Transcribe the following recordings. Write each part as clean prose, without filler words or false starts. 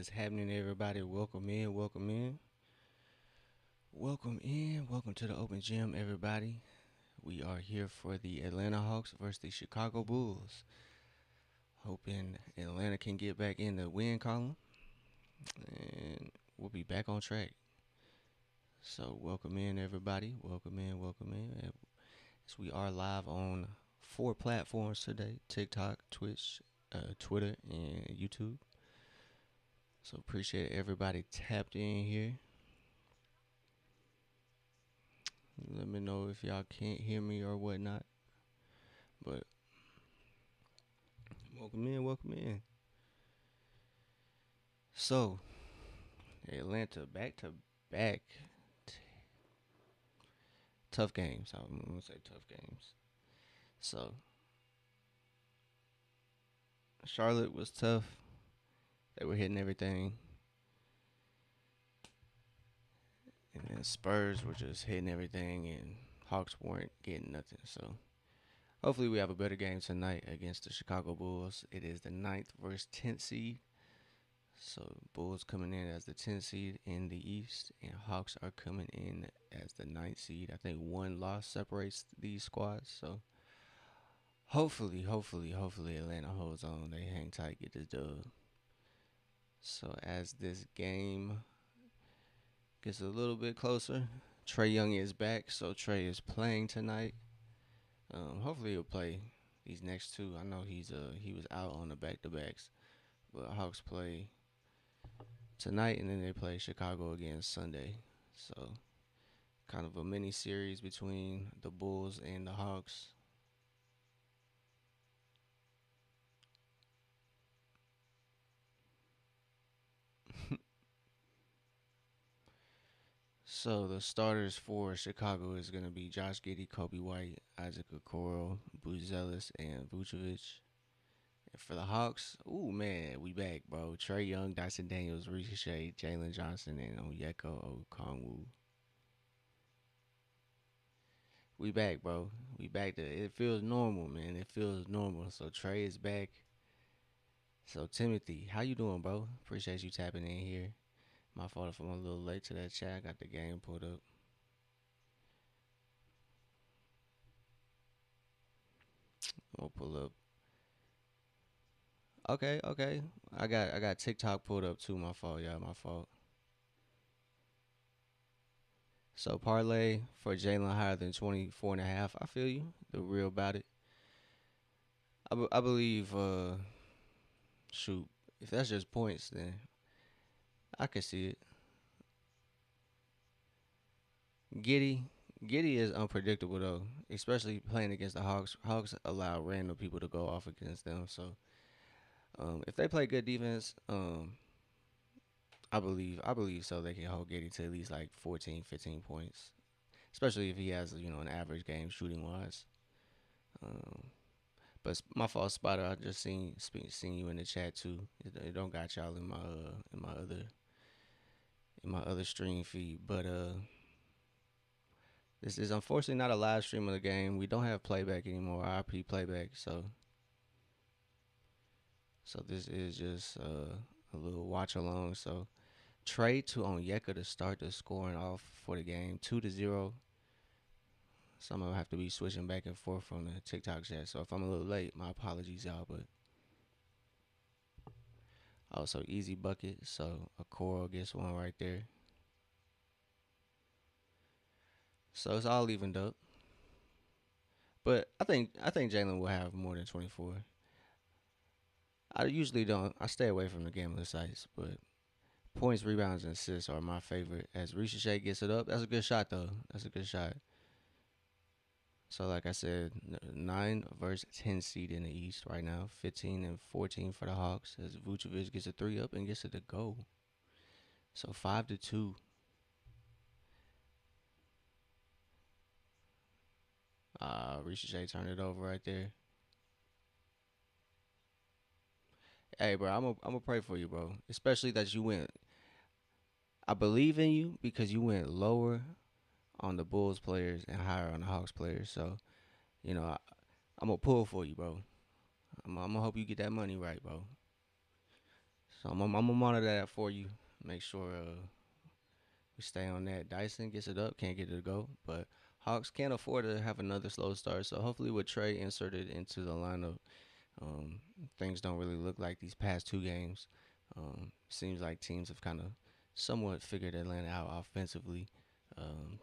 is happening, everybody? Welcome in, welcome in, welcome in, welcome to the Open Gym, everybody. We are here for the Atlanta Hawks versus the Chicago Bulls. Hoping Atlanta can get back in the win column, and we'll be back on track. So, welcome in, everybody. Welcome in, welcome in. As we are live on 4 platforms today: TikTok, Twitch, Twitter, and YouTube. So, appreciate everybody tapped in here. Let me know if y'all can't hear me or whatnot. But welcome in, welcome in. So, Atlanta back to back. Tough games. I'm going to say tough games. So, Charlotte was tough. They were hitting everything. And then Spurs were just hitting everything, and Hawks weren't getting nothing. So, hopefully, we have a better game tonight against the Chicago Bulls. It is the ninth versus 10th seed. So Bulls coming in as the 10th seed in the East, and Hawks are coming in as the ninth seed. I think one loss separates these squads. So hopefully Atlanta holds on. They hang tight, get this dub. So as this game gets a little bit closer, Trae Young is back. So Trae is playing tonight. Hopefully he'll play these next two. I know he was out on the back to backs, but Hawks play tonight, and then they play Chicago again Sunday. So, kind of a mini series between the Bulls and the Hawks. So, the starters for Chicago is going to be Josh Giddey, Kobe White, Isaac Okoro, Buzelis, and Vucevic. And for the Hawks, ooh man, we back, bro. Trae Young, Dyson Daniels, Ricochet, Jalen Johnson, and Onyeka Okongwu. We back, bro. We back to it feels normal, man. It feels normal. So Trae is back. So Timothy, how you doing, bro? Appreciate you tapping in here. My fault if I'm a little late to that chat. I got the game pulled up. I'm gonna pull up. Okay, okay. I got TikTok pulled up too. My fault, y'all. My fault. So parlay for Jalen higher than 24 and a half. I feel you. The real about it. I believe. Shoot. If that's just points, then I can see it. Giddy. Giddy is unpredictable though, especially playing against the Hawks. Hawks allow random people to go off against them, so if they play good defense, I believe so. They can hold Giddy to at least like 14, 15 points, especially if he has an average game shooting wise. Um, but my fault, Spider. I just seen you in the chat too. It don't got y'all in my other stream feed, but this is unfortunately not a live stream of the game. We don't have playback anymore, IP playback, so this is just a little watch along. So trade to Onyeka to start the scoring off for the game, 2-0. So I'm gonna have to be switching back and forth from the TikTok chat. So if I'm a little late, my apologies, y'all. But also easy bucket, so a coral gets one right there. So it's all evened up. But I think Jalen will have more than 24. I usually don't. I stay away from the gambling sites, but points, rebounds, and assists are my favorite. As Ricochet gets it up, that's a good shot though. That's a good shot. So like I said, 9 versus 10 seed in the East right now. 15 and 14 for the Hawks as Vucevic gets a three up and gets it to go. So 5-2. Ricochet turned it over right there. Hey, bro, I'm gonna pray for you, bro. Especially that you went. I believe in you because you went lower on the Bulls players and higher on the Hawks players. So I'm gonna pull for you, bro. I'm gonna hope you get that money right, bro. So I'm gonna monitor that for you. Make sure we stay on that. Dyson gets it up, can't get it to go, but Hawks can't afford to have another slow start. So hopefully, with Trey inserted into the lineup, um, things don't really look like these past two games. Seems like teams have kind of somewhat figured Atlanta out offensively, um,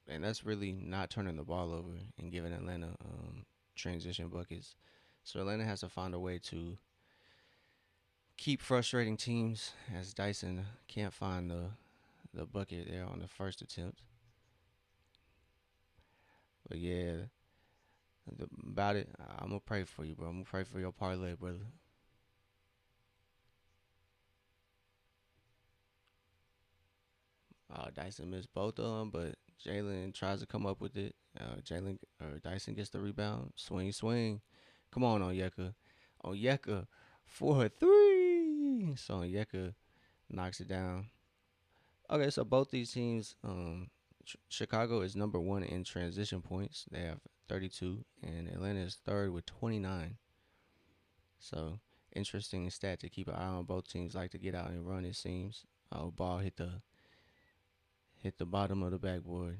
and that's really not turning the ball over and giving Atlanta transition buckets. So Atlanta has to find a way to keep frustrating teams as Dyson can't find the bucket there on the first attempt. But yeah, about it, I'm gonna pray for you, bro. I'm gonna pray for your parlay, brother. Dyson missed both of them, but Jalen tries to come up with it. Jalen or Dyson gets the rebound. Swing, swing. Come on, Onyeka. Onyeka for a three. So Onyeka knocks it down. Okay, so both these teams, Chicago is number one in transition points. They have 32, and Atlanta is third with 29. So interesting stat to keep an eye on. Both teams like to get out and run. It seems. Ball hit the bottom of the backboard.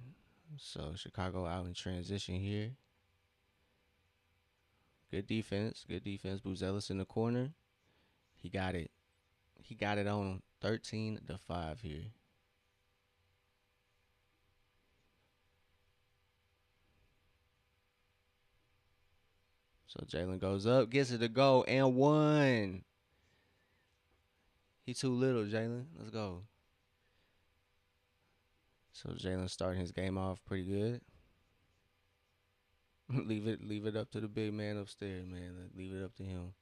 So Chicago out in transition here. Good defense. Good defense. Buzelis in the corner. He got it. He got it on 13-5 here. So Jalen goes up, gets it to go, and one. He too little, Jalen. Let's go. So Jalen starting his game off pretty good. leave it up to the big man upstairs, man. Leave it up to him.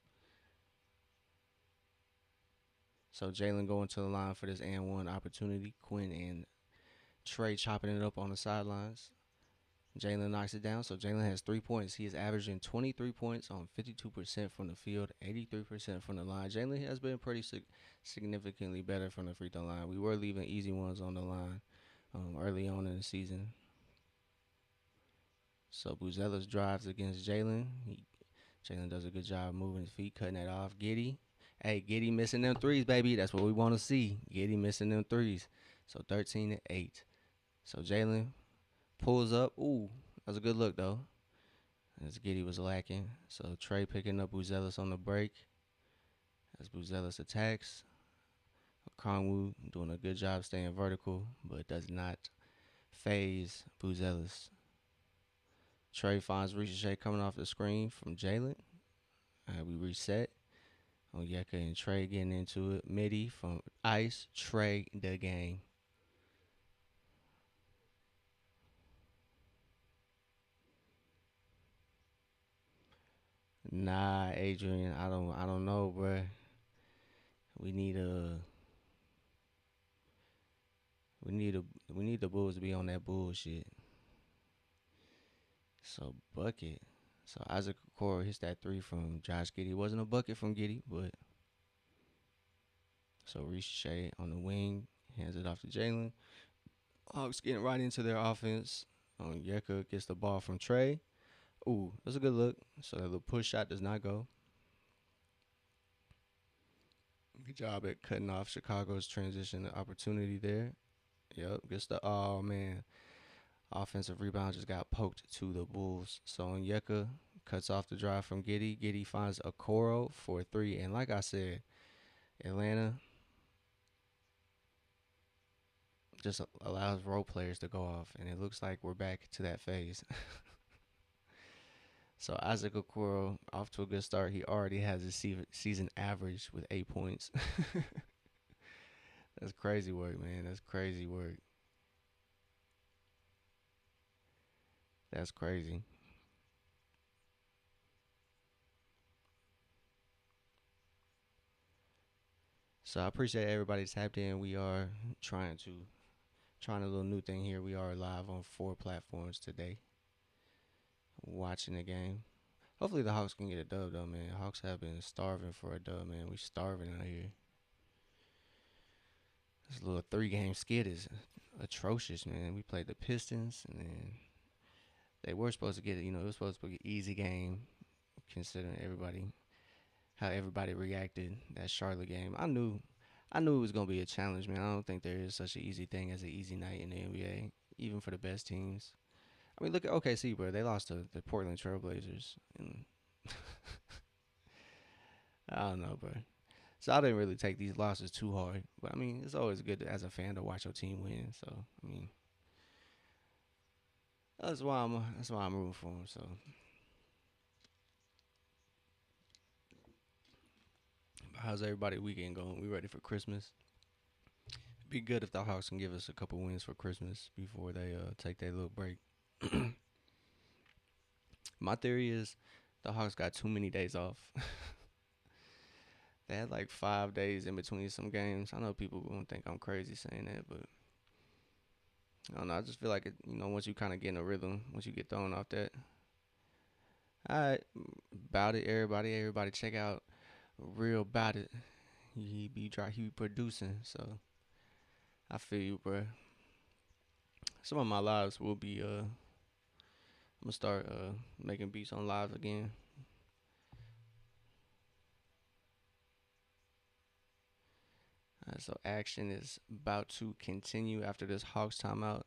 So Jalen going to the line for this and one opportunity. Quinn and Trey chopping it up on the sidelines. Jalen knocks it down. So Jalen has 3 points. He is averaging 23 points on 52% from the field, 83% from the line. Jalen has been pretty significantly better from the free throw line. We were leaving easy ones on the line early on in the season. So Buzelis drives against Jalen. Jalen does a good job moving his feet, cutting that off. Giddey. Hey, Giddey missing them threes, baby. That's what we want to see. Giddey missing them threes. So 13-8. So Jalen pulls up. Ooh, that was a good look, though. As Giddey was lacking. So Trey picking up Buzelis on the break. As Buzelis attacks. Kongwu doing a good job staying vertical, but does not phase Buzelis. Trey finds Ricochet coming off the screen from Jalen. We reset. Onyeka and Trey getting into it. Midi from Ice. Trey the game. Nah, Adrian, I don't know, bruh. We need a we need the Bulls to be on that bullshit. So bucket. So Isaac Okoro hits that three from Josh Giddey. Wasn't a bucket from Giddey, but so Ricochet on the wing hands it off to Jalen. Hawks getting right into their offense. Yeka gets the ball from Trey. Ooh, that's a good look. So the push shot does not go. Good job at cutting off Chicago's transition opportunity there. Yep, gets the oh man. Offensive rebound just got poked to the Bulls. So Onyeka cuts off the drive from Giddey. Giddey finds Okoro for three. And like I said, Atlanta just allows role players to go off. And it looks like we're back to that phase. So Isaac Okoro off to a good start. He already has a season average with 8 points. That's crazy work, man. That's crazy work. That's crazy. So I appreciate everybody tapped in. We are trying a little new thing here. We are live on 4 platforms today, watching the game. Hopefully the Hawks can get a dub though, man. Hawks have been starving for a dub, man. We starving out here. This little 3-game skid is atrocious, man. We played the Pistons, and then they were supposed to get it. You know, it was supposed to be an easy game, considering everybody how everybody reacted that Charlotte game. I knew it was gonna be a challenge, man. I don't think there is such an easy thing as an easy night in the NBA, even for the best teams. I mean, look at OKC, bro. They lost to the Portland Trailblazers, and I don't know, bro. So I didn't really take these losses too hard, but I mean, it's always good as a fan to watch your team win. So I mean, that's why I'm rooting for them. So, how's everybody weekend going? We ready for Christmas? Be good if the Hawks can give us a couple wins for Christmas before they take their little break. My theory is the Hawks got too many days off. They had like 5 days in between some games. I know people gonna think I'm crazy saying that, but I don't know. I just feel like once you kind of get in a rhythm, once you get thrown off that, all right, about it, everybody, check out Real About It. He be producing, so I feel you, bro. Some of my lives will be I'm gonna start making beats on live again. So action is about to continue after this Hawks timeout.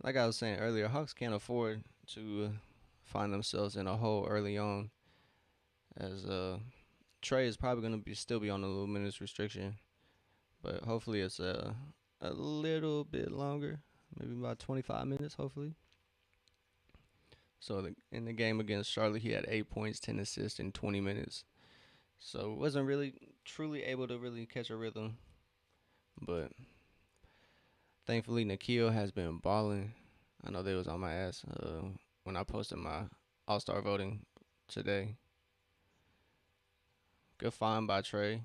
Like I was saying earlier, Hawks can't afford to find themselves in a hole early on, as Trey is probably gonna be still be on a little minutes restriction, but hopefully it's a little bit longer, maybe about 25 minutes, hopefully. So in the game against Charlotte, he had 8 points, 10 assists in 20 minutes. So wasn't really truly able to really catch a rhythm, but thankfully Nikhil has been balling. I know they was on my ass when I posted my All Star voting today. Good find by Trey.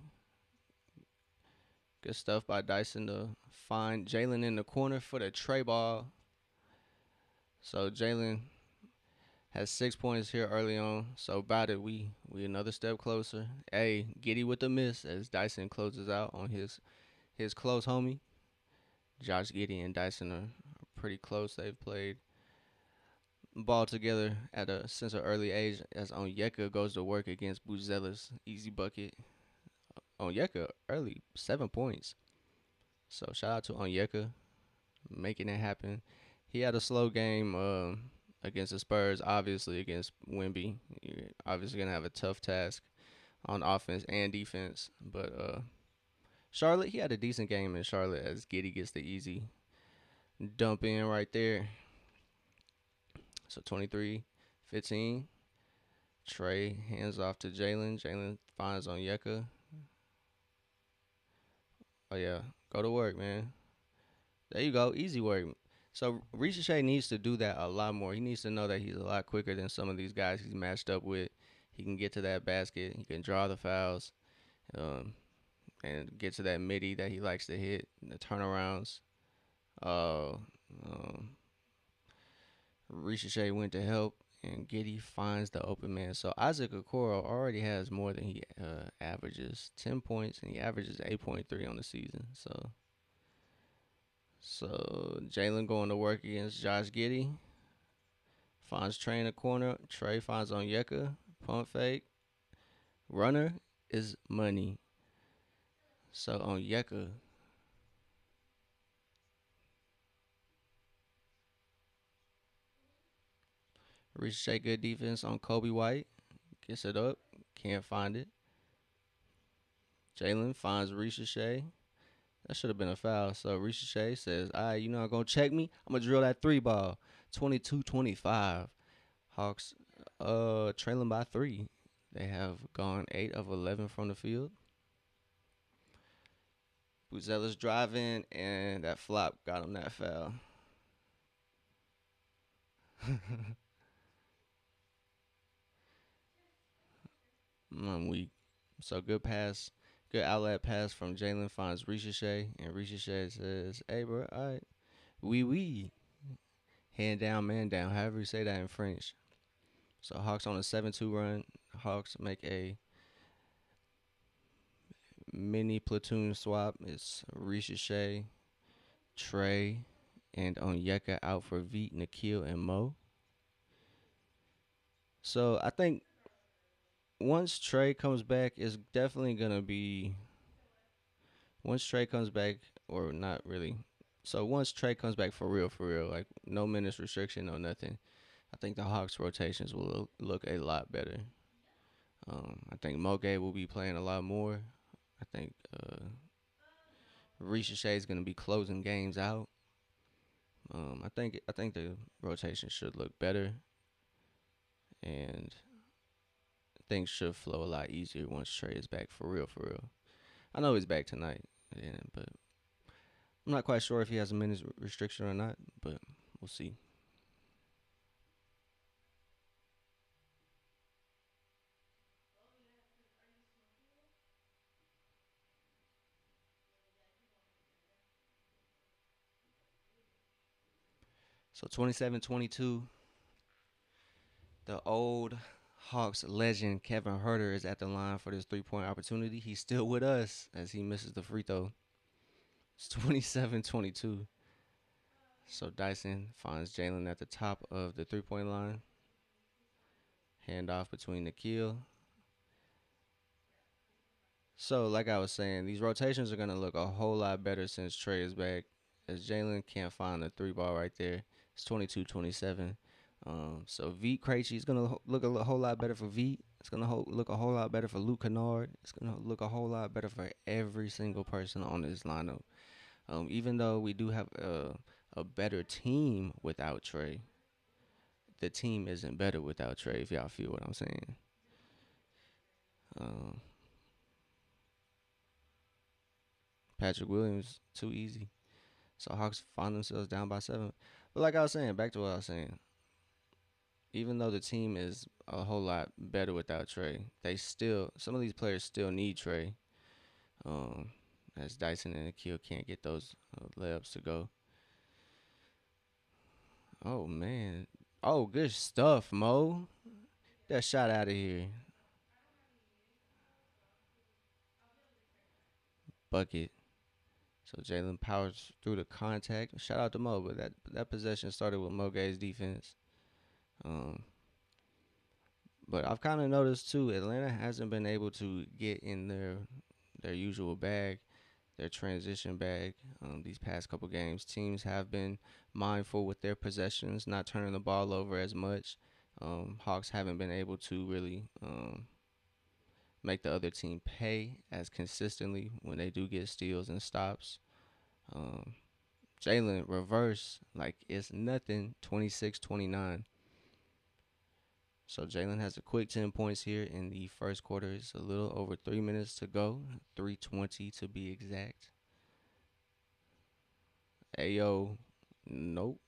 Good stuff by Dyson to find Jalen in the corner for the Trey ball. So Jalen has 6 points here early on. So about it, we another step closer. Hey, Giddy with the miss as Dyson closes out on his close homie. Josh Giddy and Dyson are pretty close. They've played ball together at a since an early age as Onyeka goes to work against Buzelis. Easy bucket. Onyeka early 7 points. So shout out to Onyeka making it happen. He had a slow game against the Spurs, obviously against Wimby. You're obviously gonna have a tough task on offense and defense. But Charlotte, he had a decent game in Charlotte as Giddy gets the easy dump in right there. So 23-15. Trey hands off to Jalen. Jalen finds Onyeka. Oh yeah, go to work, man. There you go, easy work. So Ricochet needs to do that a lot more. He needs to know that he's a lot quicker than some of these guys he's matched up with. He can get to that basket. He can draw the fouls, um, and get to that midi that he likes to hit. The turnarounds. Uh, um, Ricochet went to help, and Giddy finds the open man. So Isaac Okoro already has more than he averages. 10 points, and he averages 8.3 on the season. So Jalen going to work against Josh Giddy. Finds Trey in the corner. Trey finds Onyeka. Pump fake. Runner is money. So Onyeka. Ricochet good defense on Kobe White. Gets it up. Can't find it. Jalen finds Ricochet. That should have been a foul. So Ricochet says, all right, you're not going to check me? I'm going to drill that three ball. 22-25. Hawks trailing by 3. They have gone 8 of 11 from the field. Buzelis driving, and that flop got him that foul. I'm weak. So good pass, good outlet pass from Jalen finds Ricochet, and Ricochet says, hey, bro, all right, oui. Hand down, man down, however you say that in French. So Hawks on a 7-2 run. Hawks make a mini platoon swap. It's Ricochet, Trey, and Onyeka out for Veet, Nikhil, and Mo. So I think once Trey comes back, it's definitely gonna be once Trey comes back, or not really. So once Trey comes back for real, like no minutes restriction, no nothing. I think the Hawks rotations will look a lot better. I think Moge will be playing a lot more. I think Risha is gonna be closing games out. I think the rotation should look better, and things should flow a lot easier once Trey is back for real, for real. I know he's back tonight, yeah, but I'm not quite sure if he has a minutes restriction or not, but we'll see. So 27-22, the old Hawks legend Kevin Herter is at the line for this 3-point opportunity. He's still with us as he misses the free throw. It's 27-22. So Dyson finds Jalen at the top of the 3-point line. Handoff between Nikhil. So, like I was saying, these rotations are going to look a whole lot better since Trey is back. As Jalen can't find the three ball right there. It's 22-27. So, Veet Krejci is going to look a whole lot better for Veet. It's going to look a whole lot better for Luke Kennard. It's going to look a whole lot better for every single person on this lineup. Even though we do have a better team without Trey, the team isn't better without Trey, if y'all feel what I'm saying. Um, Patrick Williams, too easy. So Hawks find themselves down by 7. But like I was saying, back to what I was saying, even though the team is a whole lot better without Trey, some of these players still need Trey. Um, as Dyson and Akil can't get those layups to go. Oh man, oh good stuff, Mo. That shot out of here, bucket. So Jalen powers through the contact. Shout out to Mo, but that possession started with Mo Gay's defense. Um, But I've kind of noticed too, Atlanta hasn't been able to get in their usual bag, their transition bag. These past couple games, teams have been mindful with their possessions, not turning the ball over as much. Hawks haven't been able to really make the other team pay as consistently when they do get steals and stops. Um, Jalen reverse like it's nothing, 26-29. So Jalen has a quick 10 points here in the first quarter. It's a little over 3 minutes to go, 3:20 to be exact. Ayo, nope.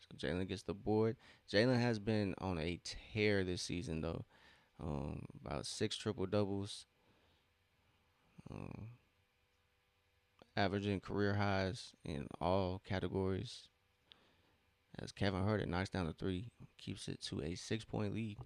So Jalen gets the board. Jalen has been on a tear this season though. About 6 triple doubles, um, averaging career highs in all categories. As Kevin Herter knocks down the three, keeps it to a 6-point lead.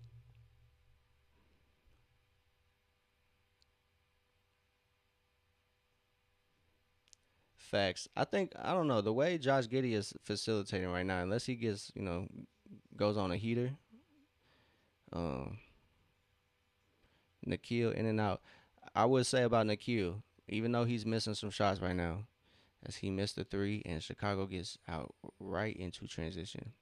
Facts. I don't know the way Josh Giddey is facilitating right now. Unless he gets goes on a heater, um, Nikhil in and out. I would say about Nikhil, even though he's missing some shots right now, as he missed the three and Chicago gets out right into transition.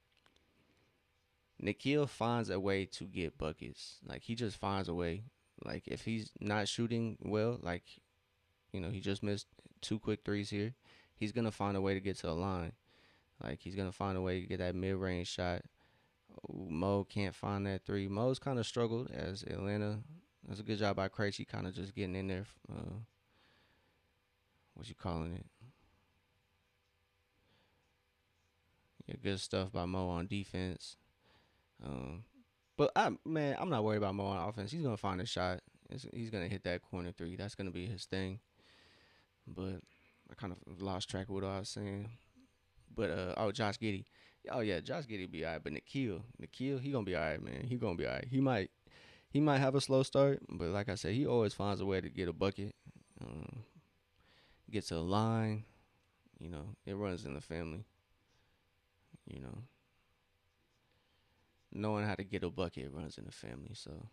Nikhil finds a way to get buckets. Like he just finds a way. Like if he's not shooting well, like he just missed two quick threes here. He's gonna find a way to get to the line. Like he's gonna find a way to get that mid range shot. Mo can't find that three. Mo's kind of struggled as Atlanta. That's a good job by Krejci, kind of just getting in there. What you calling it? Yeah, good stuff by Mo on defense. Um, but I'm not worried about Mo on offense. He's gonna find a shot. He's gonna hit that corner three. That's gonna be his thing. But I kind of lost track of what I was saying. But Josh Giddey. Oh yeah, Josh Giddey be alright. But Nikhil, he gonna be alright, man. He gonna be alright. He might have a slow start, but like I said, he always finds a way to get a bucket. Um, Gets to the line. It runs in the family. You know, knowing how to get a bucket runs in the family. So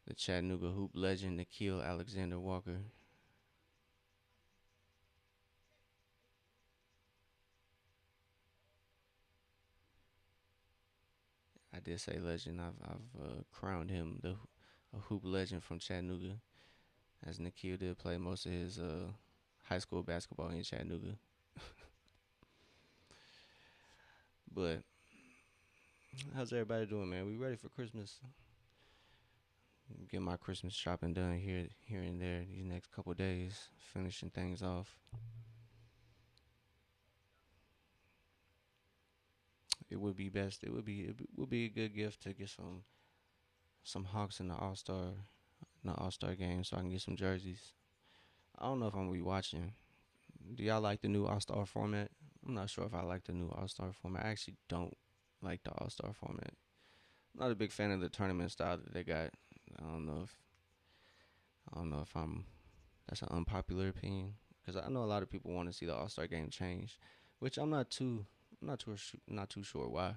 the Chattanooga hoop legend Nikhil Alexander Walker. I did say legend. I've crowned him the a hoop legend from Chattanooga, as Nikhil did play most of his high school basketball in Chattanooga. But how's everybody doing, man? We ready for Christmas? Get my Christmas shopping done here and there these next couple days, finishing things off. It would be best. It would be a good gift to get some Hawks in the All Star game, so I can get some jerseys. I don't know if I'm gonna be watching. Do y'all like the new All Star format? I'm not sure if I like the new All Star format. I actually don't like the All Star format. I'm not a big fan of the tournament style that they got. I don't know if I don't know if I'm that's an unpopular opinion because I know a lot of people want to see the All Star game change, which I'm not too sure why.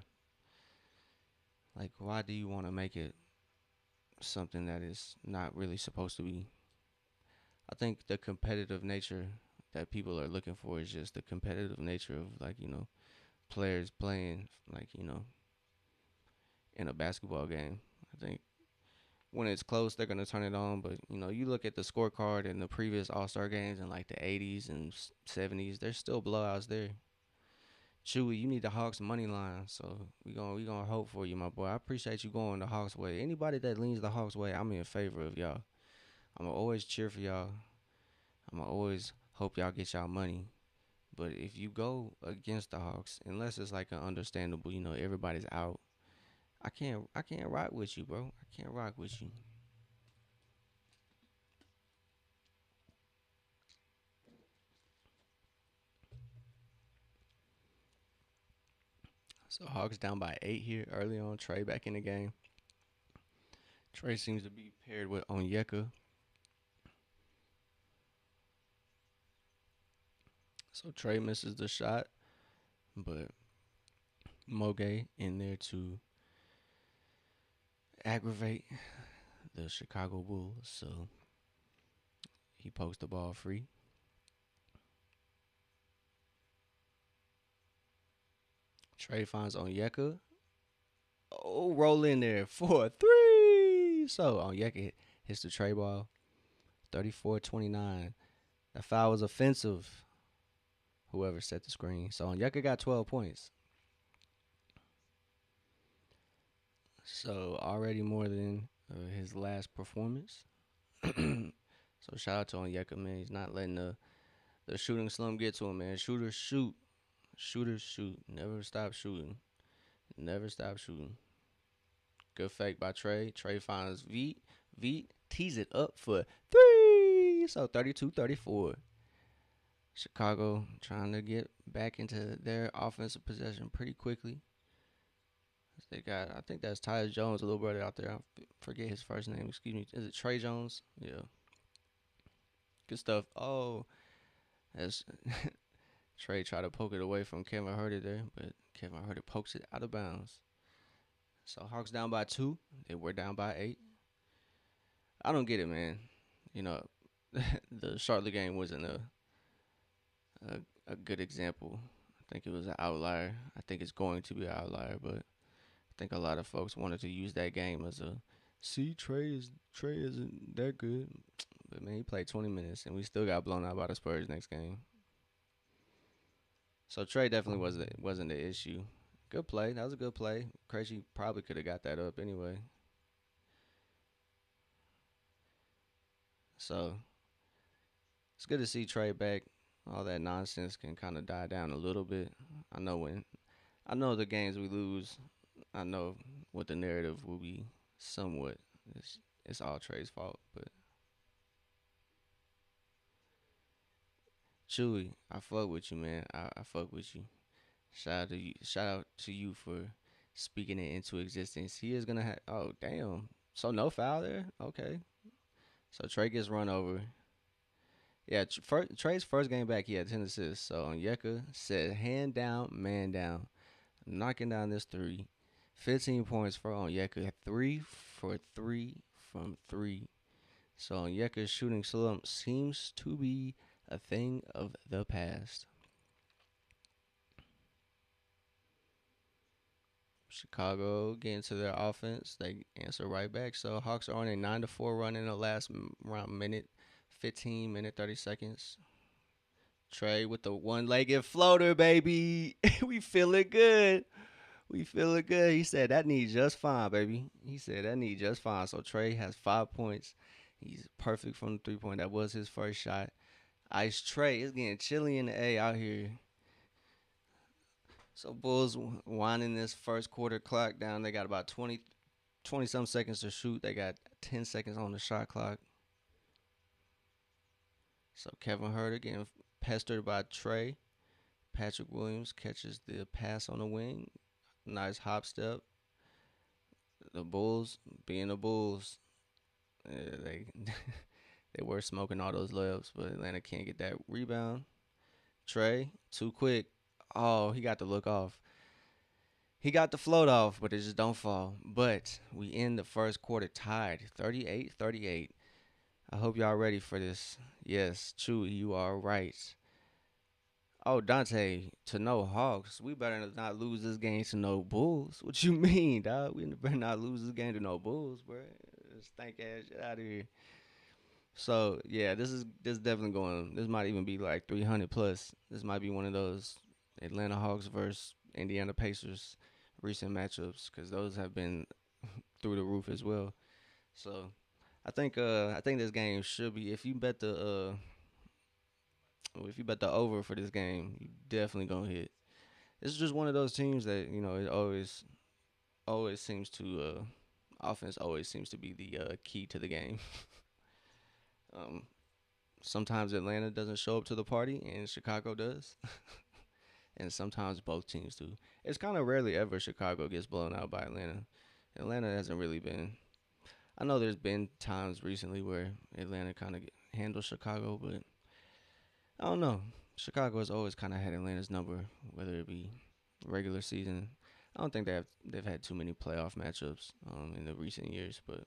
Like, why do you want to make it something that is not really supposed to be? I think the competitive nature that people are looking for is just the competitive nature of, like, players playing, like, in a basketball game. I think when it's close, they're gonna turn it on. But you look at the scorecard in the previous All Star games in like the '80s and '70s. There's still blowouts there. Chewy, you need the Hawks money line, so we gonna hope for you, my boy. I appreciate you going the Hawks way. Anybody that leans the Hawks way, I'm in favor of y'all. I'ma always cheer for y'all. I'ma always hope y'all get y'all money. But if you go against the Hawks, unless it's like an understandable, everybody's out. I can't rock with you, bro. I can't rock with you. So Hawks down by 8 here early on. Trey back in the game. Trey seems to be paired with Onyeka. So Trey misses the shot, but Moge in there to aggravate the Chicago Bulls. So he pokes the ball free. Trey finds Onyeka. Oh, roll in there for 3. So Onyeka hits the Trey ball. 34-29. That foul was offensive. Whoever set the screen. So Onyeka got 12 points. So already more than his last performance. So shout out to Onyeka, man. He's not letting the shooting slump get to him, man. Shooters shoot. Shooters shoot. Never stop shooting. Never stop shooting. Good fake by Trey. Trey finds Veet. Veet tees it up for 3. So 32-34. Chicago trying to get back into their offensive possession pretty quickly. They got, I think that's Tyus Jones, a little brother out there. I forget his first name. Excuse me. Is it Trey Jones? Yeah. Good stuff. Oh, as Trey tried to poke it away from Kevin Herter there, but Kevin Herter pokes it out of bounds. So Hawks down by 2. They were down by 8. I don't get it, man. You know, the Charlotte game wasn't a a good example. I think it was an outlier. I think it's going to be an outlier, but I think a lot of folks wanted to use that game as a see Trey isn't that good. But man, he played 20 minutes and we still got blown out by the Spurs next game. So Trey definitely wasn't the issue. Good play. That was a good play. Crazy probably could have got that up anyway. So it's good to see Trey back. All that nonsense can kind of die down a little bit. I know when I know the games we lose. I know what the narrative will be somewhat. It's all Trey's fault, but Chewy, I fuck with you, man. I fuck with you. Shout out to you. Shout out to you for speaking it into existence. He is gonna have. Oh damn. So no foul there. Okay. So Trey gets run over. Yeah, Trey's first game back, he had 10 assists. So Onyeka said, hand down, man down. Knocking down this 3. 15 points for Onyeka. 3 for 3 from three. So Onyeka's shooting slump seems to be a thing of the past. Chicago getting to their offense, they answer right back. So Hawks are on a 9-4 run in the last around minute, 15 minute 30 seconds. Trey with the one-legged floater, baby. We feeling good. We feeling good. He said that need just fine, baby. He said that need just fine. So Trey has 5 points. He's perfect from the 3 point. That was his first shot. Ice Trey is getting chilly in the A out here. So Bulls winding this first quarter clock down. They got about 20 some seconds to shoot. They got 10 seconds on the shot clock. So Kevin Huerter getting pestered by Trey. Patrick Williams catches the pass on the wing. Nice hop step. The Bulls, being the Bulls, they they were smoking all those layups, but Atlanta can't get that rebound. Trey, too quick. Oh, he got the look off. He got the float off, but it just don't fall. But we end the first quarter tied, 38-38. I hope y'all ready for this. Yes, Chewy, you are right. Oh, Dante, to no Hawks. We better not lose this game to no Bulls. What you mean, dog? We better not lose this game to no Bulls, bro. Stank ass shit out of here. So yeah, this definitely going. This might even be like 300 plus. This might be one of those Atlanta Hawks versus Indiana Pacers recent matchups because those have been through the roof as well. So I think this game should be if you bet the over for this game, you definitely gonna hit. This is just one of those teams that it always seems to offense always seems to be the key to the game. um, Sometimes Atlanta doesn't show up to the party and Chicago does, and sometimes both teams do. It's kind of rarely ever Chicago gets blown out by Atlanta. Atlanta hasn't really been. I know there's been times recently where Atlanta kind of handles Chicago, but I don't know. Chicago has always kind of had Atlanta's number, whether it be regular season. I don't think they've had too many playoff matchups in the recent years, but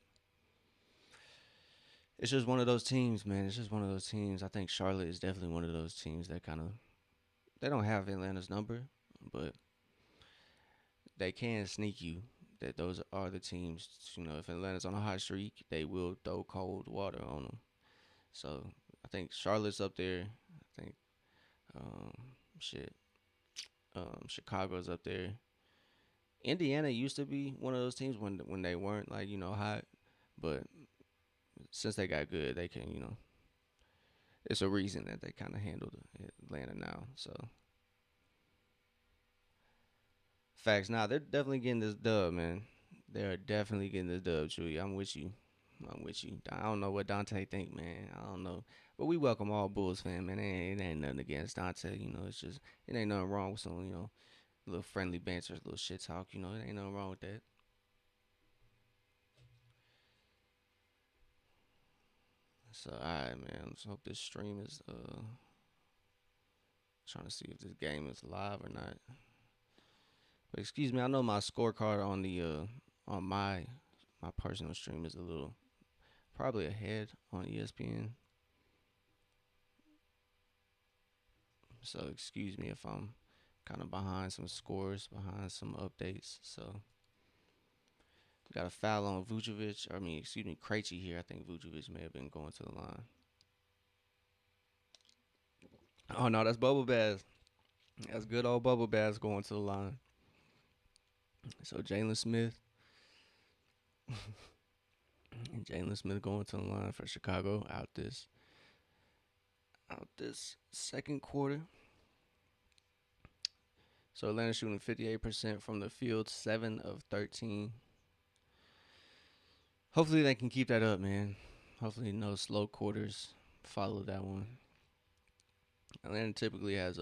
it's just one of those teams, man. It's just one of those teams. I think Charlotte is definitely one of those teams that kind of they don't have Atlanta's number, but they can sneak you. That those are the teams. If Atlanta's on a hot streak, they will throw cold water on them. So I think Charlotte's up there. I think um, shit. Chicago's up there. Indiana used to be one of those teams when they weren't like hot, but since they got good, they can it's a reason that they kind of handled Atlanta now. So facts. Now they're definitely getting this dub, man. They're definitely getting this dub, Chewy. I'm with you. I'm with you. I don't know what Dante think, man. I don't know. But we welcome all Bulls fan, man. It ain't nothing against Dante. It's just it ain't nothing wrong with some, little friendly banter, little shit talk. It ain't nothing wrong with that. So alright, man. Let's hope this stream is trying to see if this game is live or not. But excuse me, I know my scorecard on the on my personal stream is a little probably ahead on ESPN. So excuse me if I'm kind of behind some scores, behind some updates. So got a foul on Vucevic. Excuse me, Krejci here. I think Vucevic may have been going to the line. Oh no, that's Bubble Bass. That's good old Bubble Bass going to the line. So Jalen Smith and Jalen Smith going to the line for Chicago out this second quarter. So Atlanta shooting 58% from the field, 7 of 13. Hopefully they can keep that up, man. Hopefully no slow quarters follow that one. Atlanta typically has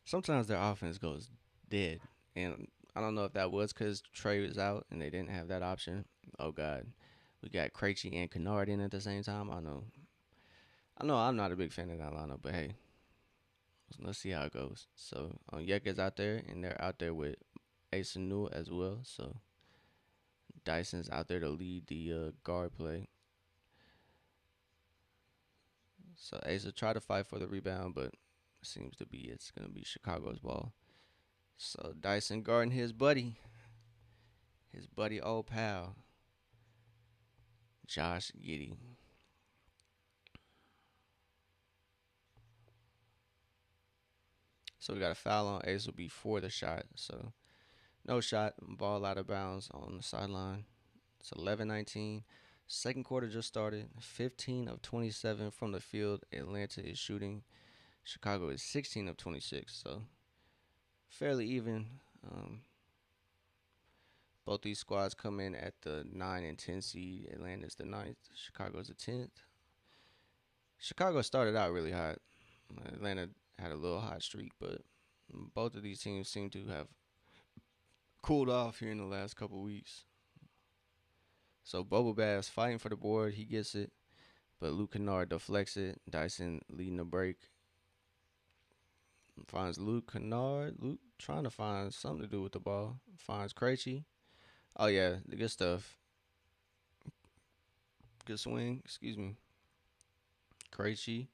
sometimes their offense goes dead. And I don't know if that was because Trey was out and they didn't have that option. Oh, God. We got Krejci and Kennard in at the same time. I know I'm not a big fan of that lineup, but hey, let's see how it goes. So Yeka's out there, and they're out there with Ace New as well. So Dyson's out there to lead the guard play. So Ace will try to fight for the rebound, but seems to be it's gonna be Chicago's ball. So Dyson guarding his buddy old pal, Josh Giddey. So we got a foul on Ace will be for the shot. So no shot, ball out of bounds on the sideline. It's 11-19. Second quarter just started. 15 of 27 from the field. Atlanta is shooting. Chicago is 16 of 26. So fairly even. Um, both these squads come in at the 9 and 10 seed. Atlanta's the ninth. Chicago's the 10th. Chicago started out really hot. Atlanta had a little hot streak, but both of these teams seem to have cooled off here in the last couple weeks. So Boba Bass fighting for the board. He gets it. But Luke Kennard deflects it. Dyson leading the break. Finds Luke Kennard. Luke trying to find something to do with the ball. Finds Krejci. Oh, yeah. The good stuff. Good swing. Excuse me. Krejci.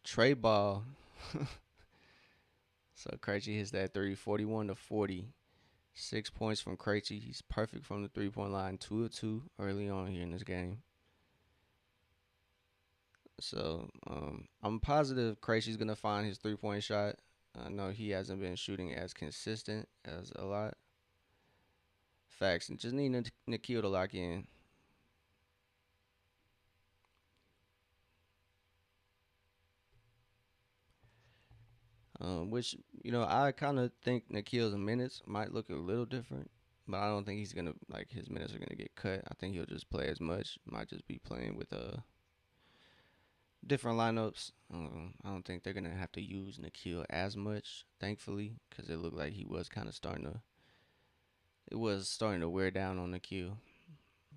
Trey ball. So Krejci hits that 3, 41-40. 6 points from Krejci. He's perfect from the three-point line. 2 of 2 early on here in this game. So I'm positive Krejci's going to find his three-point shot. I know he hasn't been shooting as consistent as a lot. Facts. Just need Nikhil to lock in. Which, I kind of think Nikhil's minutes might look a little different. But I don't think he's going to, his minutes are going to get cut. I think he'll just play as much. Might just be playing with different lineups. I don't think they're going to have to use Nikhil as much, thankfully, because it looked like he was kind of starting to wear down on Nikhil.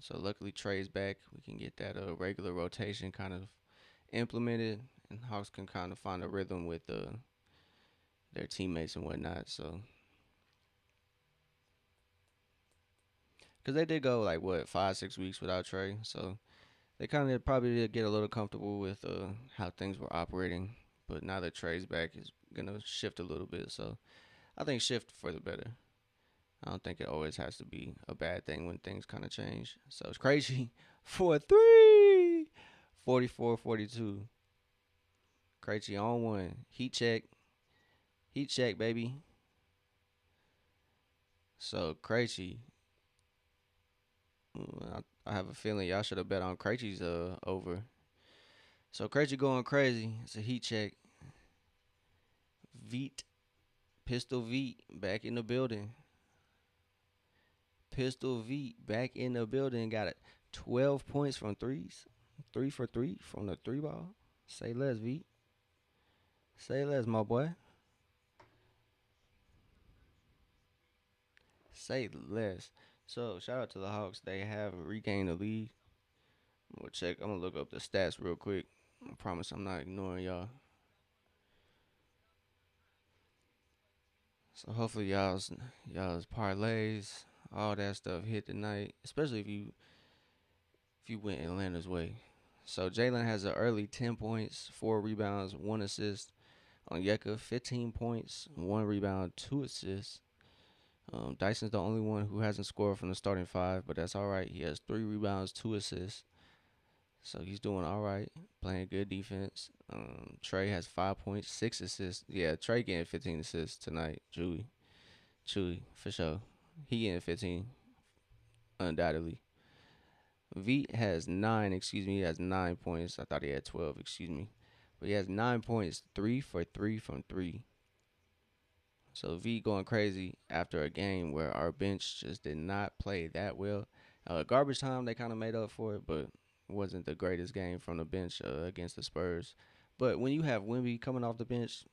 So luckily Trey's back. We can get that regular rotation kind of implemented, and Hawks can kind of find a rhythm with their teammates and whatnot. So, because they did go 5-6 weeks without Trey, so they kind of probably did get a little comfortable with how things were operating. But now that Trey's back, it's gonna shift a little bit. So I think shift for the better. I don't think it always has to be a bad thing when things kind of change. So it's crazy. 4-3. 44-42. Krejci on one. Heat check. Heat check, baby. So Krejci. I have a feeling y'all should have bet on Krejci's over. So Krejci going crazy. It's a heat check. Veet. Pistol Veet back in the building. Pistol Veet back in the building. Got it. 12 points from threes. 3 for 3 from the three ball. Say less, Veet. Say less, my boy. Say less. So shout out to the Hawks. They have regained the lead. I'm gonna look up the stats real quick. I promise I'm not ignoring y'all. So hopefully y'all's parlays, all that stuff hit tonight. Especially if you went Atlanta's way. So Jalen has an early 10 points, 4 rebounds, 1 assist. Onyeka 15 points, 1 rebound, 2 assists. Dyson's the only one who hasn't scored from the starting 5, but that's all right. He has 3 rebounds, 2 assists. So he's doing all right, playing good defense. Trey has 5 points, 6 assists. Yeah, Trey getting 15 assists tonight. Chewy, for sure. He getting 15, undoubtedly. V has 9, excuse me. He has 9 points. I thought he had 12, excuse me. But he has 9 points, 3 for 3 from 3. So V going crazy after a game where our bench just did not play that well. Garbage time, they kind of made up for it, but wasn't the greatest game from the bench against the Spurs. But when you have Wemby coming off the bench,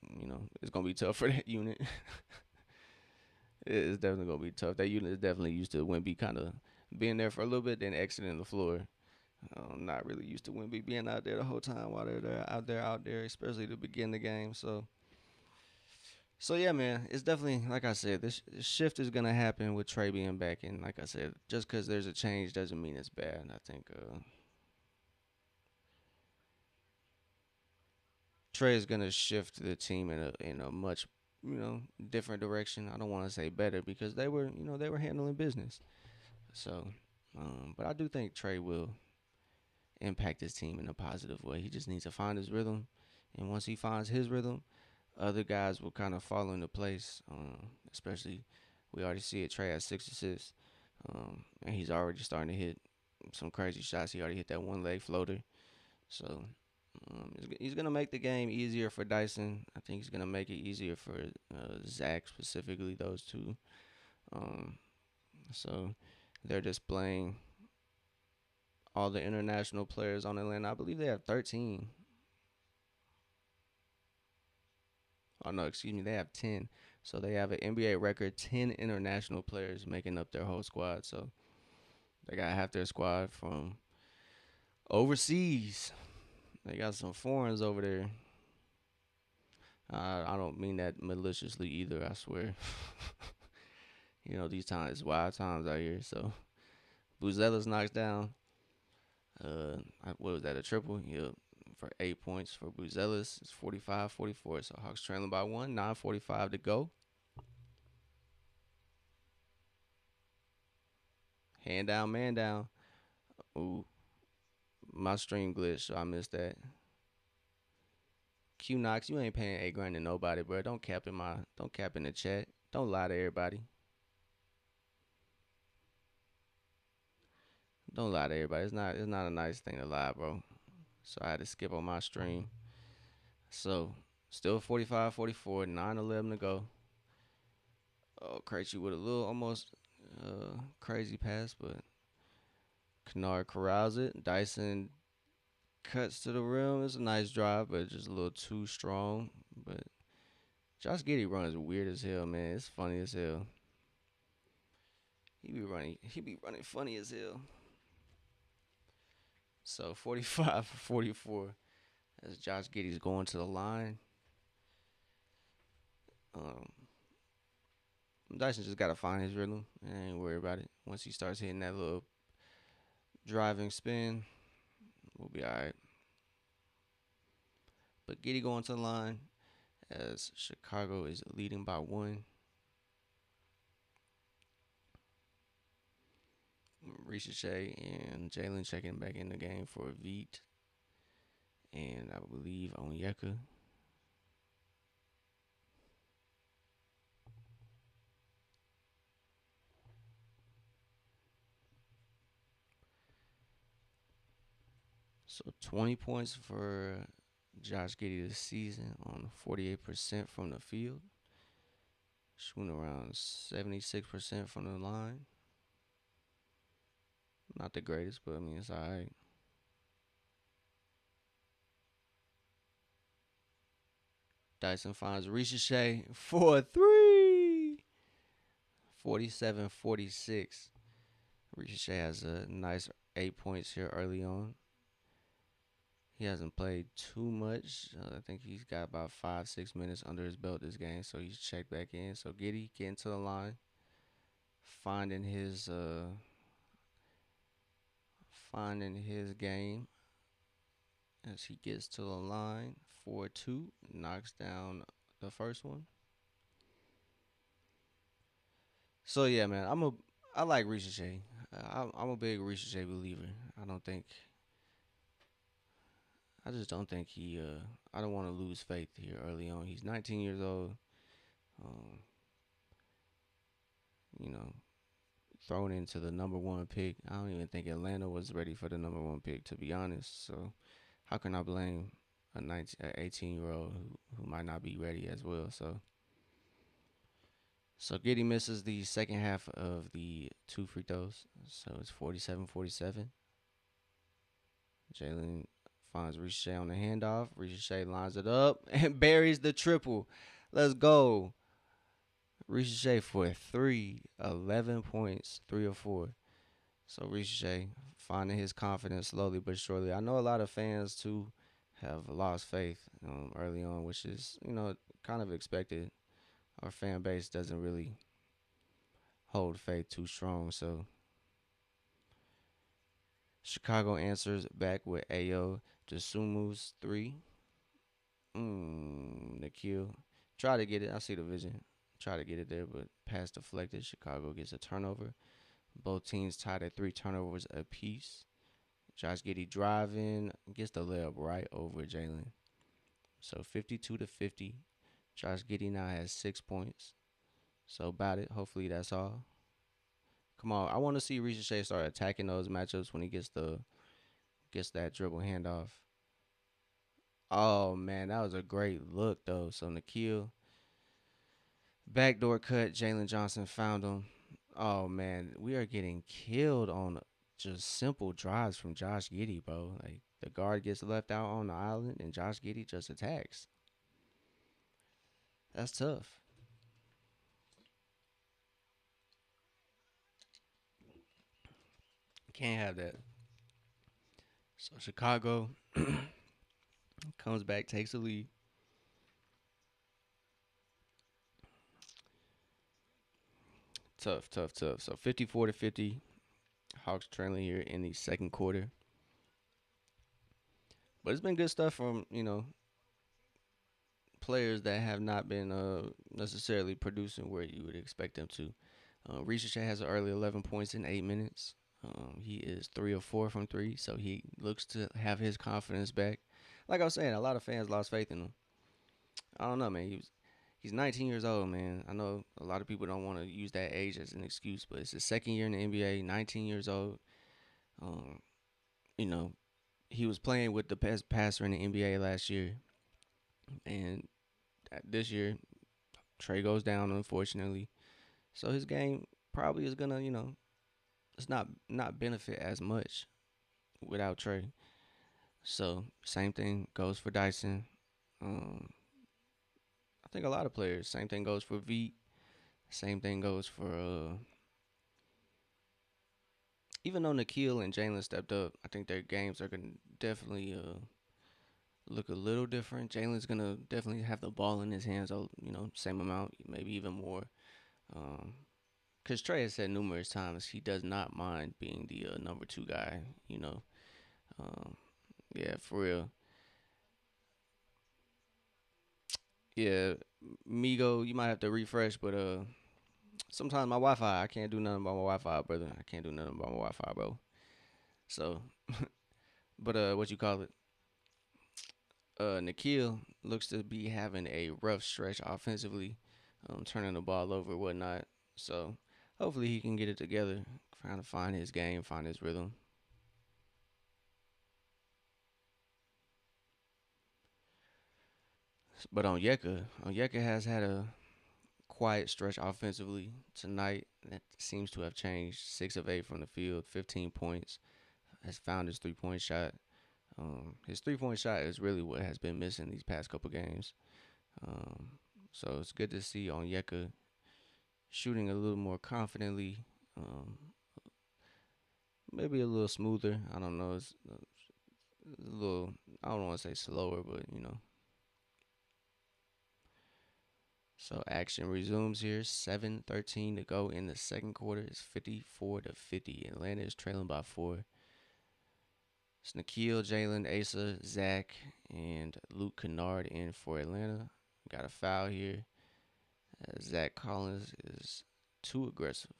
it's going to be tough for that unit. It's definitely going to be tough. That unit is definitely used to Wemby kind of being there for a little bit, then exiting the floor. I'm not really used to Wemby being out there the whole time while they're out there, especially to begin the game. So So yeah, man, it's definitely like I said, this shift is gonna happen with Trey being back, and like I said, just because there's a change doesn't mean it's bad. I think Trey is gonna shift the team in a much different direction. I don't want to say better because they were handling business. So, but I do think Trey will impact his team in a positive way. He just needs to find his rhythm, and once he finds his rhythm, other guys will kind of fall into place. Especially, we already see it. Trey has 6 assists, and he's already starting to hit some crazy shots. He already hit that one leg floater. So he's gonna make the game easier for Dyson. I think he's gonna make it easier for Zach specifically. Those two. Um, so they're displaying all the international players on Atlanta. I believe they have 13. Oh no, excuse me, they have 10. So they have an NBA record 10 international players making up their whole squad. So they got half their squad from overseas. They got some foreigners over there. I don't mean that maliciously either. I swear. These times wild times out here. So Buzelis knocks down. What was that? A triple? Yeah, for 8 points for Buzelis. It's 45-44. So Hawks trailing by one. 9:45 to go. Hand down, man down. Ooh, my stream glitch, so I missed that. Q Knox, you ain't paying 8 grand to nobody, bro. Don't cap in the chat. Don't lie to everybody. Don't lie to everybody. It's not a nice thing to lie, bro. So I had to skip on my stream. So still 45-44, 9:11 to go. Oh, Krejci with a little almost crazy pass, but Kennard corrals it. Dyson cuts to the rim. It's a nice drive, but just a little too strong. But Josh Giddey runs weird as hell, man. It's funny as hell. He be running funny as hell. So 45-44 as Josh Giddey's going to the line. Um, Dyson just gotta find his rhythm. I ain't worry about it. Once he starts hitting that little driving spin, we'll be all right. But Giddey going to the line as Chicago is leading by one. Ricochet and Jalen checking back in the game for Veet and I believe Onyeka. So 20 points for Josh Giddey this season on 48% from the field. Shooting around 76% from the line. Not the greatest, but I mean, it's all right. Dyson finds Ricochet for a three. 47-46. Ricochet has a nice 8 points here early on. He hasn't played too much. I think he's got about 5-6 minutes under his belt this game, so he's checked back in. So Giddey getting to the line, finding his game as he gets to the line. 4-2, knocks down the first one. So yeah, man, I like Ricochet. I'm a big Ricochet believer. I just don't think he. I don't want to lose faith here early on. He's 19 years old. Um, you know, thrown into the number one pick. I don't even think Atlanta was ready for the number one pick, to be honest. So, how can I blame a 18-year-old who might not be ready as well? So Giddey misses the second half of the two free throws. So it's 47-47. Jalen finds Ricochet on the handoff. Ricochet lines it up and buries the triple. Let's go. Ricochet for 11 points, 3 or 4. So Ricochet finding his confidence slowly but surely. I know a lot of fans too have lost faith early on, which is kind of expected. our fan base doesn't really hold faith too strong. So Chicago answers back with Ayo Jasumu's three. Nikhil try to get it. I see the vision. Try to get it there, but pass deflected. Chicago gets a turnover. Both teams tied at 3 turnovers apiece. Josh Giddey driving gets the layup right over Jalen. So 52 to 50. Josh Giddey now has 6 points. So about it. Hopefully that's all. Come on, I want to see Ricochet start attacking those matchups when he gets that dribble handoff. Oh man, that was a great look though. So Nikhil backdoor cut. Jalen Johnson found him. Oh man, we are getting killed on just simple drives from Josh Giddey, bro. Like the guard gets left out on the island and Josh Giddey just attacks. That's tough. Can't have that. So Chicago comes back, takes the lead. Tough, tough, tough. So 54 to 50. Hawks trailing here in the second quarter. But it's been good stuff from, players that have not been necessarily producing where you would expect them to. Ricochet has an early 11 points in 8 minutes. He is 3 of 4 from three, so he looks to have his confidence back. Like I was saying, a lot of fans lost faith in him. I don't know, man. He's 19 years old, man. I know a lot of people don't want to use that age as an excuse, but it's his second year in the NBA. 19 years old. Um, you know, he was playing with the best passer in the NBA last year, and this year Trey goes down, unfortunately. So his game probably is gonna, it's not benefit as much without Trey. So same thing goes for Dyson. Um, I think a lot of players. Same thing goes for Veet. Same thing goes for even though Nikhil and Jalen stepped up, I think their games are gonna definitely look a little different. Jalen's gonna definitely have the ball in his hands, same amount, maybe even more. Um, Because Trey has said numerous times he does not mind being the number two guy. Um, yeah, for real. Yeah, Migo, you might have to refresh, but sometimes my Wi-Fi, I can't do nothing about my Wi-Fi, brother. I can't do nothing about my Wi-Fi, bro. So, but what you call it? Nikhil looks to be having a rough stretch offensively, turning the ball over, whatnot. So, hopefully he can get it together, trying to find his game, find his rhythm. But Onyeka has had a quiet stretch offensively tonight. That seems to have changed. 6 of 8 from the field, 15 points. Has found his 3 point shot. His 3 point shot is really what has been missing these past couple games. Um, so it's good to see Onyeka shooting a little more confidently. Um, Maybe a little smoother. I don't know. It's a little. I don't want to say slower, but So action resumes here. 7:13 to go in the second quarter. It's 54 to 50. Atlanta is trailing by 4. It's Nikhil, Jalen, Asa, Zach, and Luke Kennard in for Atlanta. Got a foul here. Zach Collins is too aggressive.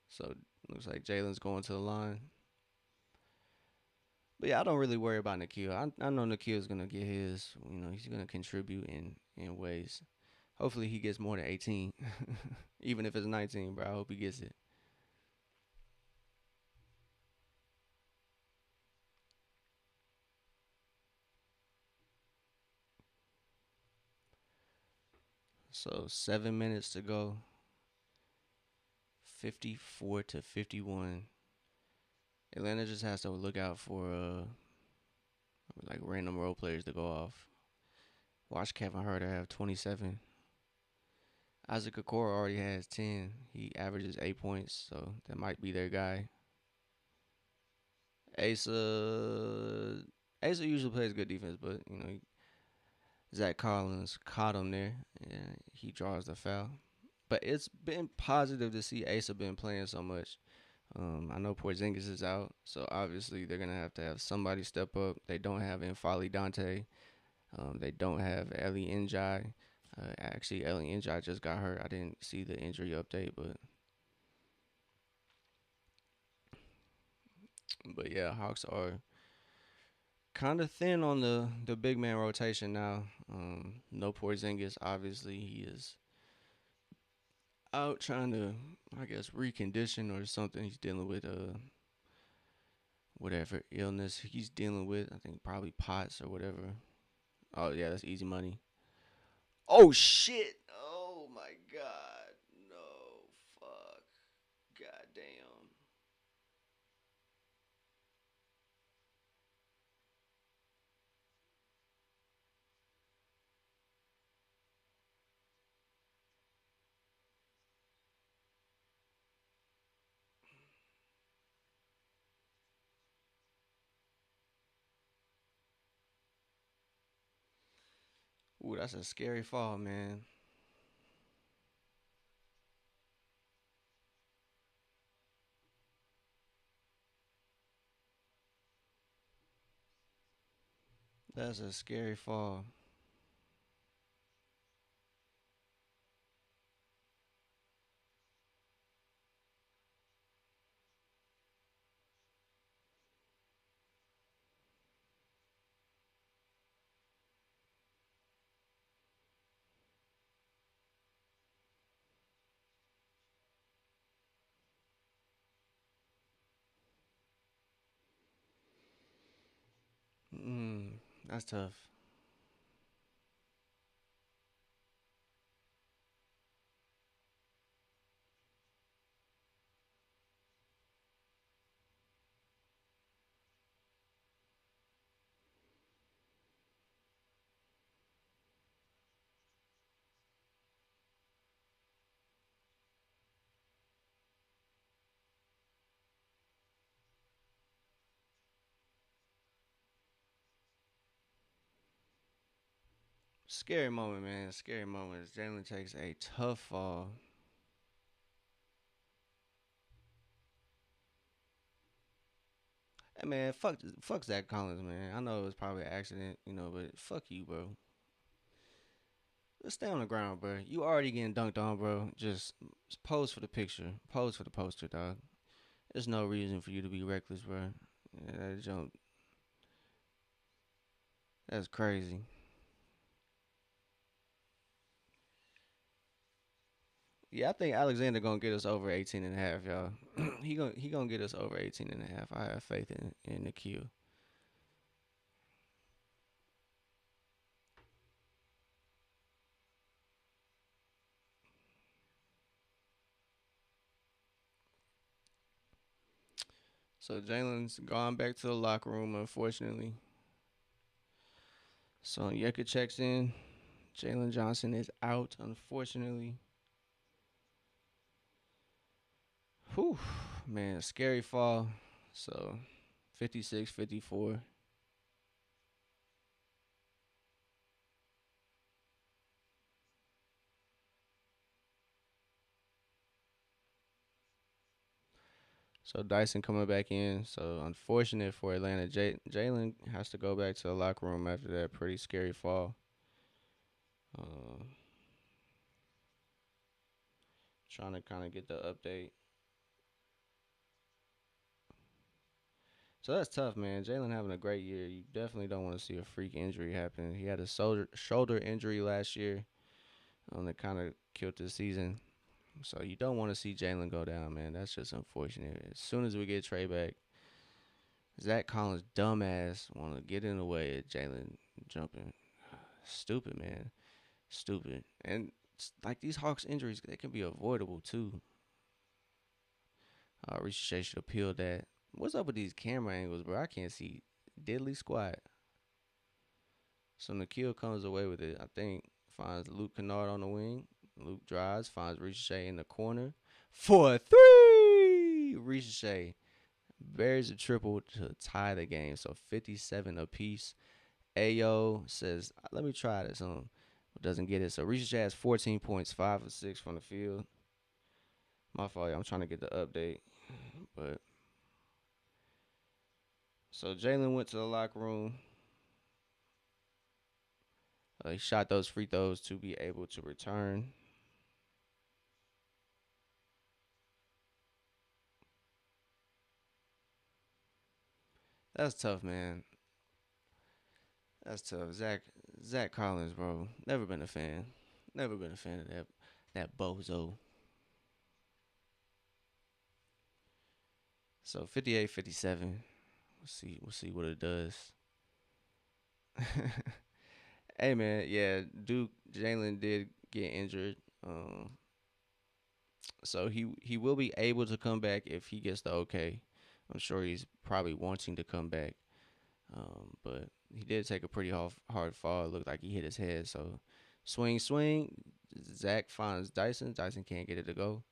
So looks like Jalen's going to the line. But yeah, I don't really worry about Nikhil. I know Nikhil's gonna get his. He's gonna contribute in ways. Hopefully he gets more than 18, even if it's 19, bro. I hope he gets it. So 7 minutes to go. 54 to 51. Atlanta just has to look out for like random role players to go off. Watch Kevin Herter have 27. Isaac Okoro already has 10. He averages 8 points, so that might be their guy. Asa Asa usually plays good defense, but Zach Collins caught him there, and he draws the foul. But it's been positive to see Asa been playing so much. I know Porzingis is out, so obviously they're gonna have to have somebody step up. They don't have Infali Dante. They don't have Ellie Njai. Actually, Ellie Njai just got hurt. I didn't see the injury update, but yeah, Hawks are kind of thin on the big man rotation now. No Porzingis, obviously he is out trying to, I guess, recondition or something. He's dealing with whatever illness he's dealing with. I think probably POTS or whatever. Oh yeah, that's easy money. Oh shit! Oh my god! No, fuck! God damn! Ooh, that's a scary fall, man. That's a scary fall. That's tough. Scary moment, man. Scary moment. Jalen takes a tough fall. Hey man, fuck Zach Collins, man. I know it was probably an accident, but fuck you, bro. Let's stay on the ground, bro. You already getting dunked on, bro. Just pose for the picture. Pose for the poster, dog. There's no reason for you to be reckless, bro. Yeah, that jump, that's crazy. Yeah, I think Alexander gonna get us over 18 and a half, y'all. he gonna get us over 18 and a half. I have faith in the Q. So Jalen's gone back to the locker room, unfortunately. So Yeka checks in. Jalen Johnson is out, unfortunately. Whew, man, scary fall. So 56, 54. So Dyson coming back in. So unfortunate for Atlanta. Jalen has to go back to the locker room after that pretty scary fall. Uh, Trying to kind of get the update. So that's tough, man. Jalen having a great year. You definitely don't want to see a freak injury happen. He had a shoulder injury last year that kind of killed the season. So you don't want to see Jalen go down, man. That's just unfortunate. As soon as we get Trey back, Zach Collins, dumbass, want to get in the way of Jalen jumping. Stupid, man. Stupid. And like these Hawks injuries, they can be avoidable too. Ricochet should appeal that. What's up with these camera angles, bro? I can't see diddly squat. So Nikhil comes away with it. I think finds Luke Kennard on the wing. Luke drives, finds Ricochet in the corner for a three. Ricochet buries a triple to tie the game. So 57 apiece. Ayo says, let me try this on. Doesn't get it. So Reese has 14 points, 5 of 6 from the field. My fault. I'm trying to get the update. But so Jalen went to the locker room. He shot those free throws to be able to return. That's tough, man. That's tough. Zach Collins, bro. Never been a fan. Never been a fan of that bozo. So 58-57. We'll see what it does. Hey man, yeah, Duke Jalen did get injured. So he will be able to come back if he gets the okay. I'm sure he's probably wanting to come back. But he did take a pretty hard fall. It looked like he hit his head. So swing. Zach finds Dyson. Dyson can't get it to go.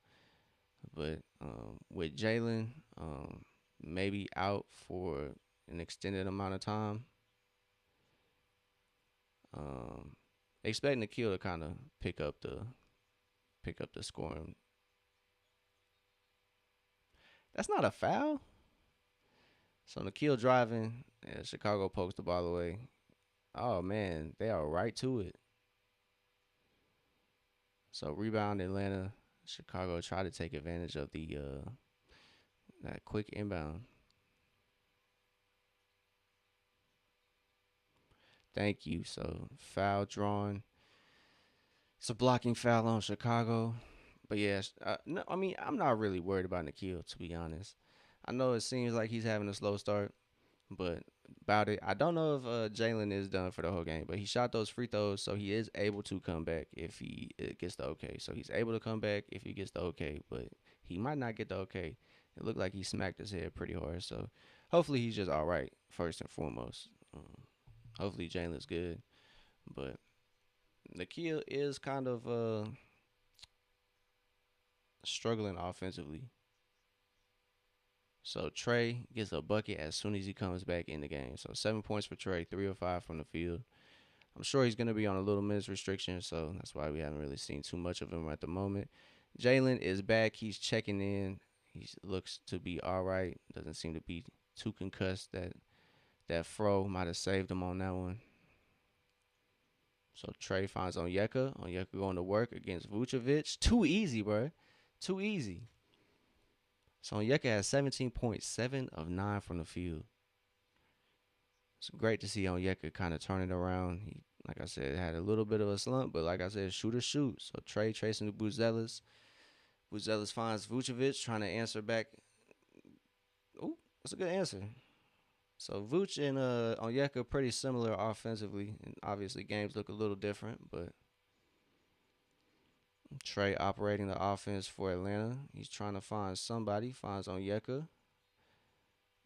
But with Jalen, maybe out for an extended amount of time. Expect Nikhil to kind of pick up the scoring. That's not a foul. So Nikhil driving, Chicago pokes the ball away. Oh man, they are right to it. So rebound Atlanta. Chicago try to take advantage of the that quick inbound. Thank you. So foul drawn. It's a blocking foul on Chicago. But yes, no, I mean I'm not really worried about Nikhil to be honest. I know it seems like he's having a slow start, but about it, I don't know if Jalen is done for the whole game. But he shot those free throws, so he is able to come back if he gets the okay. So he's able to come back if he gets the okay, but he might not get the okay. It looked like he smacked his head pretty hard. So hopefully he's just all right first and foremost. Hopefully Jalen's good, but Nikhil is kind of struggling offensively. So Trey gets a bucket as soon as he comes back in the game. So 7 points for Trey, 3 of 5 from the field. I'm sure he's going to be on a little minutes restriction, so that's why we haven't really seen too much of him at the moment. Jalen is back. He's checking in. He looks to be all right. Doesn't seem to be too concussed. That fro might have saved him on that one. So Trey finds Onyeka. Onyeka going to work against Vucevic. Too easy, bro. Too easy. So Onyeka has 17.7 of 9 from the field. It's great to see Onyeka kind of turn it around. He, like I said, had a little bit of a slump, but like I said, shooter shoot. So Trey tracing to Buzelis. Buzelis finds Vucevic trying to answer back. Oh, that's a good answer. So Vuce and Onyeka pretty similar offensively, and obviously games look a little different, but Trey operating the offense for Atlanta. He's trying to find somebody. Finds Onyeka.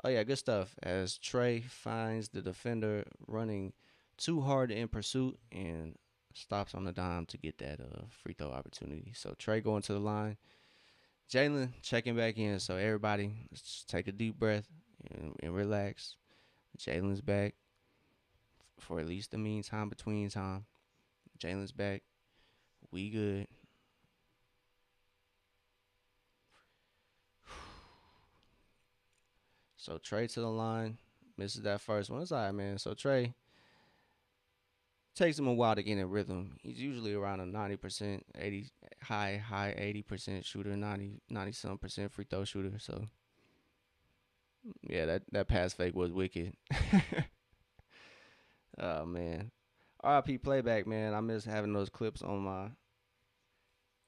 Oh yeah, good stuff. As Trey finds the defender running too hard in pursuit and stops on the dime to get that free throw opportunity. So Trey going to the line. Jalen checking back in. So everybody, let's just take a deep breath and relax. Jalen's back for at least the meantime between time. Jalen's back. We good. So Trey to the line. Misses that first one. It's all right, man. So Trey takes him a while to get in rhythm. He's usually around a 90%, 80 high 80% shooter, 90 some percent free throw shooter. So yeah, that pass fake was wicked. Oh man. RIP playback, man. I miss having those clips on my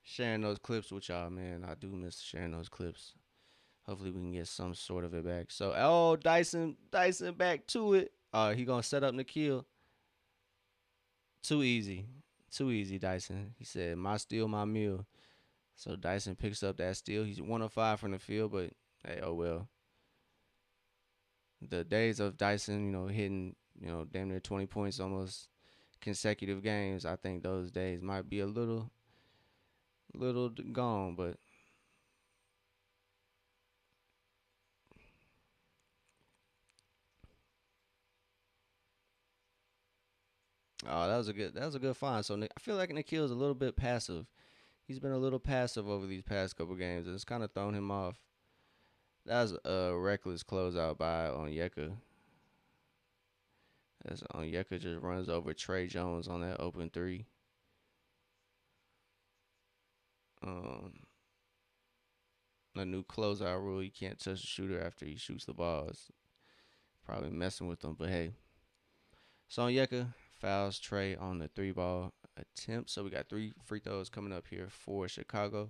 sharing those clips with y'all, man. I do miss sharing those clips. Hopefully we can get some sort of it back. So Dyson back to it. He gonna set up Nikhil. Too easy. Too easy, Dyson. He said, my steal, my meal. So Dyson picks up that steal. He's 1 of 5 from the field, but hey, oh well. The days of Dyson, hitting, damn near 20 points almost consecutive games, I think those days might be a little gone, but Oh, that was a good find. So I feel like Nikhil's a little bit passive. He's been a little passive over these past couple games, and it's kind of thrown him off. That was a reckless closeout by Onyeka. As Onyeka just runs over Trey Jones on that open three. Um, a new closeout rule: you can't touch the shooter after he shoots the ball. It's probably messing with them, but hey. So Onyeka fouls Trey on the three ball attempt. So we got three free throws coming up here for Chicago.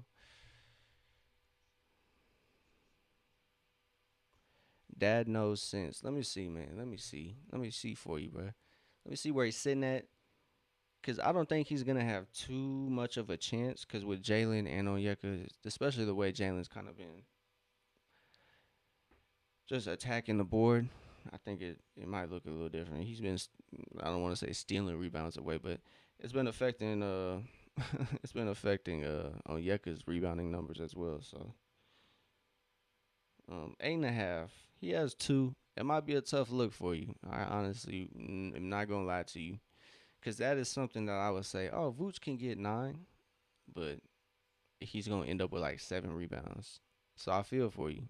Dad knows sense. Let me see, man. Let me see. Let me see for you, bro. Let me see where he's sitting at. Because I don't think he's going to have too much of a chance. Because with Jalen and Onyeka, especially the way Jalen's kind of been just attacking the board, I think it might look a little different. He's been, I don't want to say stealing rebounds away, but it's been affecting it's been affecting Onyeka's rebounding numbers as well. So 8.5. He has two. It might be a tough look for you. I honestly am not gonna lie to you, because that is something that I would say. Oh, Vooch can get 9, but he's gonna end up with like 7 rebounds. So I feel for you.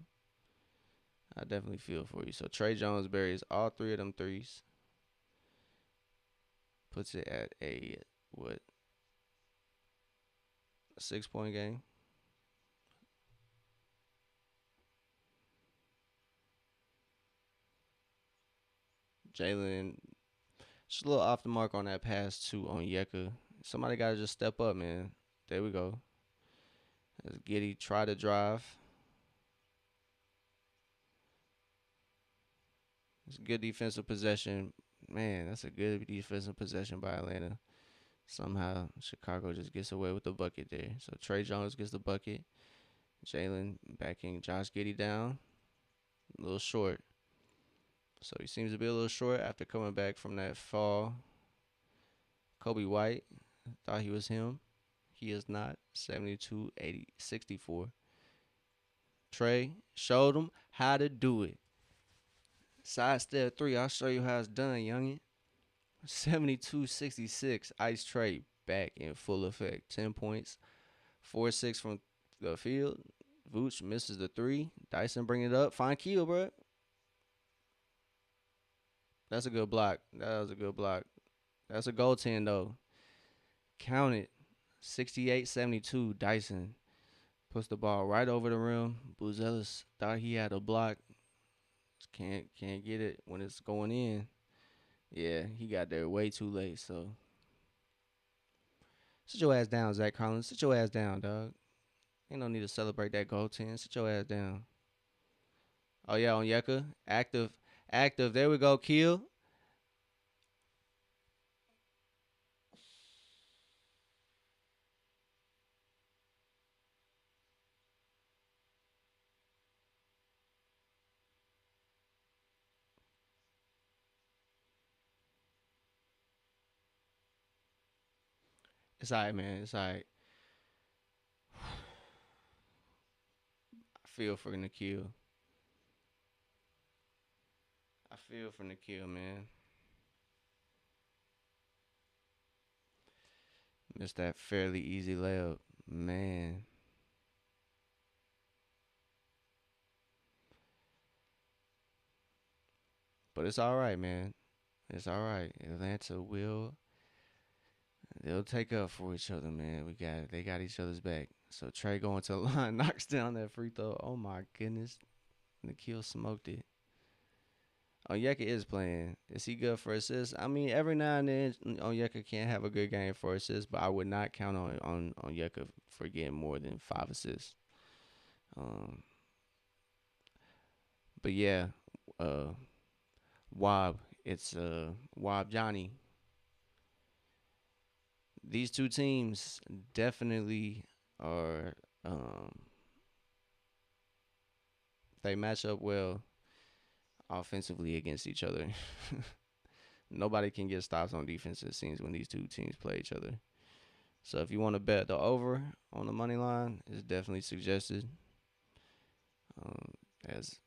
I definitely feel for you. So Trey Jones buries all three of them threes. Puts it at what, a 6 point game. Jalen just a little off the mark on that pass to Onyeka. Somebody gotta just step up, man. There we go. As Giddy try to drive. It's a good defensive possession. Man, that's a good defensive possession by Atlanta. Somehow Chicago just gets away with the bucket there. So Trey Jones gets the bucket. Jalen backing Josh Giddy down. A little short. So he seems to be a little short after coming back from that fall. Kobe White thought he was him. He is not. 72, 80, 64. Trey showed him how to do it. Side step 3. I'll show you how it's done, youngin'. 72-66. Ice Trey back in full effect. 10 points. 4-6 from the field. Vooch misses the 3. Dyson bring it up. Fine kill, bro. That's a good block. That was a good block. That's a goaltend, though. Count it. 68-72. Dyson puts the ball right over the rim. Buzelis thought he had a block. Just can't get it when it's going in. Yeah, he got there way too late. So sit your ass down, Zach Collins. Sit your ass down, dog. Ain't no need to celebrate that goaltend. Sit your ass down. Oh yeah, Onyeka, active. There we go. Kill. It's alright, man. It's alright. I feel for Nikhil. I feel for Nikhil, man. Missed that fairly easy layup, man. But it's all right, man. It's all right. Atlanta will. They'll take up for each other, man. They got each other's back. So Trey going to the line, knocks down that free throw. Oh my goodness, Nikhil smoked it. Onyeka is playing. Is he good for assists? I mean, every now and then Onyeka can have a good game for assists, but I would not count on Onyeka for getting more than 5 assists. Um, but yeah, uh, Wob, it's Wob Johnny. These two teams definitely are. They match up well offensively against each other. Nobody can get stops on defense, it seems, when these two teams play each other. So if you want to bet the over on the money line, it's definitely suggested. Um, as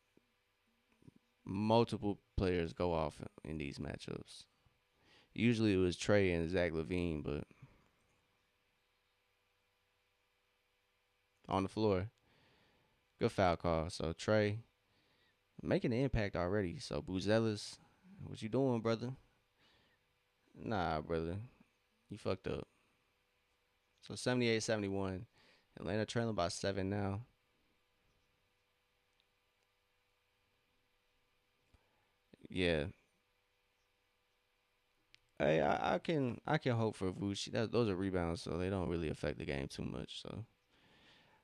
multiple players go off in these matchups. Usually it was Trey and Zach Levine, but on the floor, good foul call. So Trey making an impact already. So Buzelis, what you doing, brother? Nah, brother, you fucked up. So 78-71. Atlanta trailing by 7 now. Yeah. Hey, I can hope for Vooch. Those are rebounds, so they don't really affect the game too much. So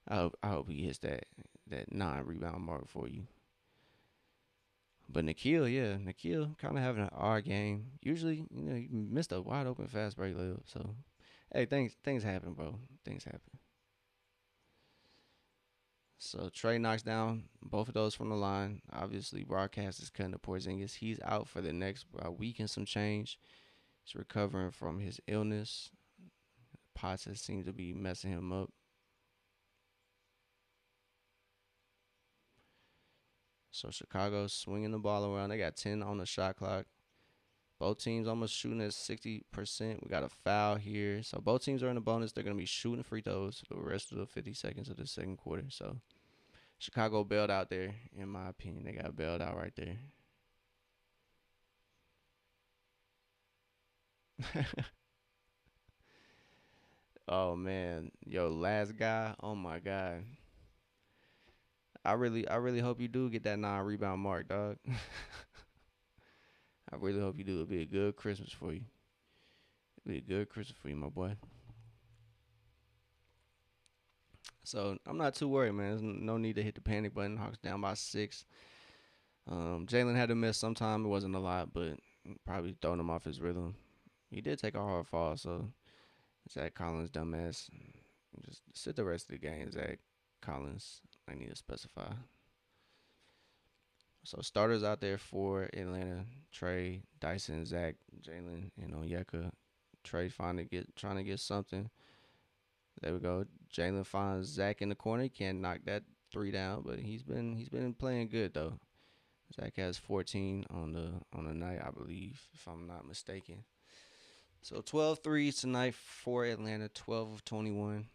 I hope he hits that 9 rebound mark for you. But Nikhil, yeah, Nikhil kind of having an odd game. Usually, he missed a wide open fast break layup. So hey, things happen, bro. Things happen. So Trey knocks down both of those from the line. Obviously, broadcast is cutting to Porzingis. He's out for the next week and some change. He's recovering from his illness. Potts has seemed to be messing him up. So Chicago's swinging the ball around. They got 10 on the shot clock. Both teams almost shooting at 60%. We got a foul here. So both teams are in the bonus. They're going to be shooting free throws for the rest of the 50 seconds of the second quarter. So Chicago bailed out there, in my opinion. They got bailed out right there. Oh man, yo, last guy. Oh my god, I really hope you do get that 9 rebound mark, dog. I really hope you do. It'll be a good Christmas for you. It'll be a good Christmas for you, my boy. So I'm not too worried, man. There's no need to hit the panic button. Hawks down by 6. Jalen had to miss sometime. It wasn't a lot, but probably throwing him off his rhythm. He did take a hard fall, so Zach Collins, dumbass. Just sit the rest of the game, Zach Collins. I need to specify. So starters out there for Atlanta: Trey, Dyson, Zach, Jalen, and Onyeka. Trey trying to get something. There we go. Jalen finds Zach in the corner. He can't knock that three down, but he's been playing good though. Zach has 14 on the night, I believe, if I'm not mistaken. So 12 threes tonight for Atlanta, 12 of 21.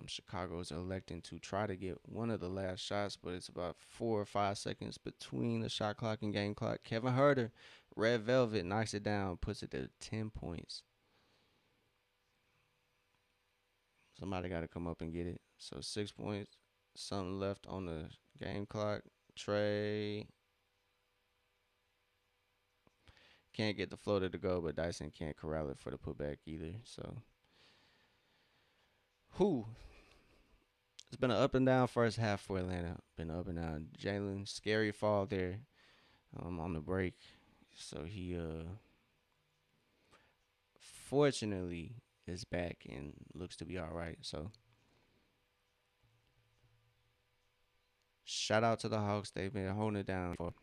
Chicago is electing to try to get one of the last shots, but it's about 4 or 5 seconds between the shot clock and game clock. Kevin Herter, Red Velvet, knocks it down, puts it to 10 points. Somebody got to come up and get it. So 6 points, something left on the game clock. Trey can't get the floater to go, but Dyson can't corral it for the putback either. So, who? It's been an up and down first half for Atlanta. Been up and down. Jalen, scary fall there on the break. So he fortunately is back and looks to be all right. So shout out to the Hawks. They've been holding it down for.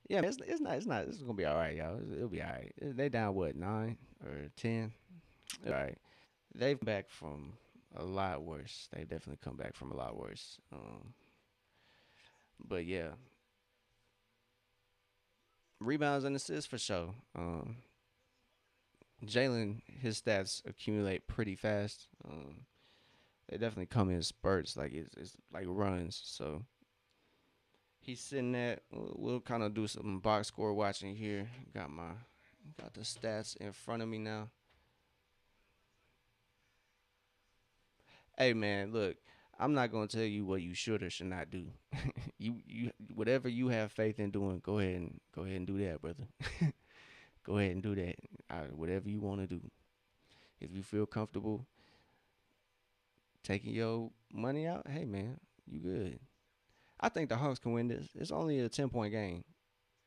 Yeah, it's not. It's gonna be all right, y'all. It'll be all right. They down what 9 or 10? All right. They've come back from a lot worse. They definitely come back from a lot worse. But yeah, rebounds and assists for sure. Jalen, his stats accumulate pretty fast. They definitely come in spurts, like it's like runs. So he's sitting there. We'll kind of do some box score watching here. Got the stats in front of me now. Hey man, look, I'm not gonna tell you what you should or should not do. You whatever you have faith in doing, go ahead and do that, brother. Go ahead and do that. Whatever you want to do. If you feel comfortable taking your money out, hey man, you good. I think the Hawks can win this. It's only a 10-point game,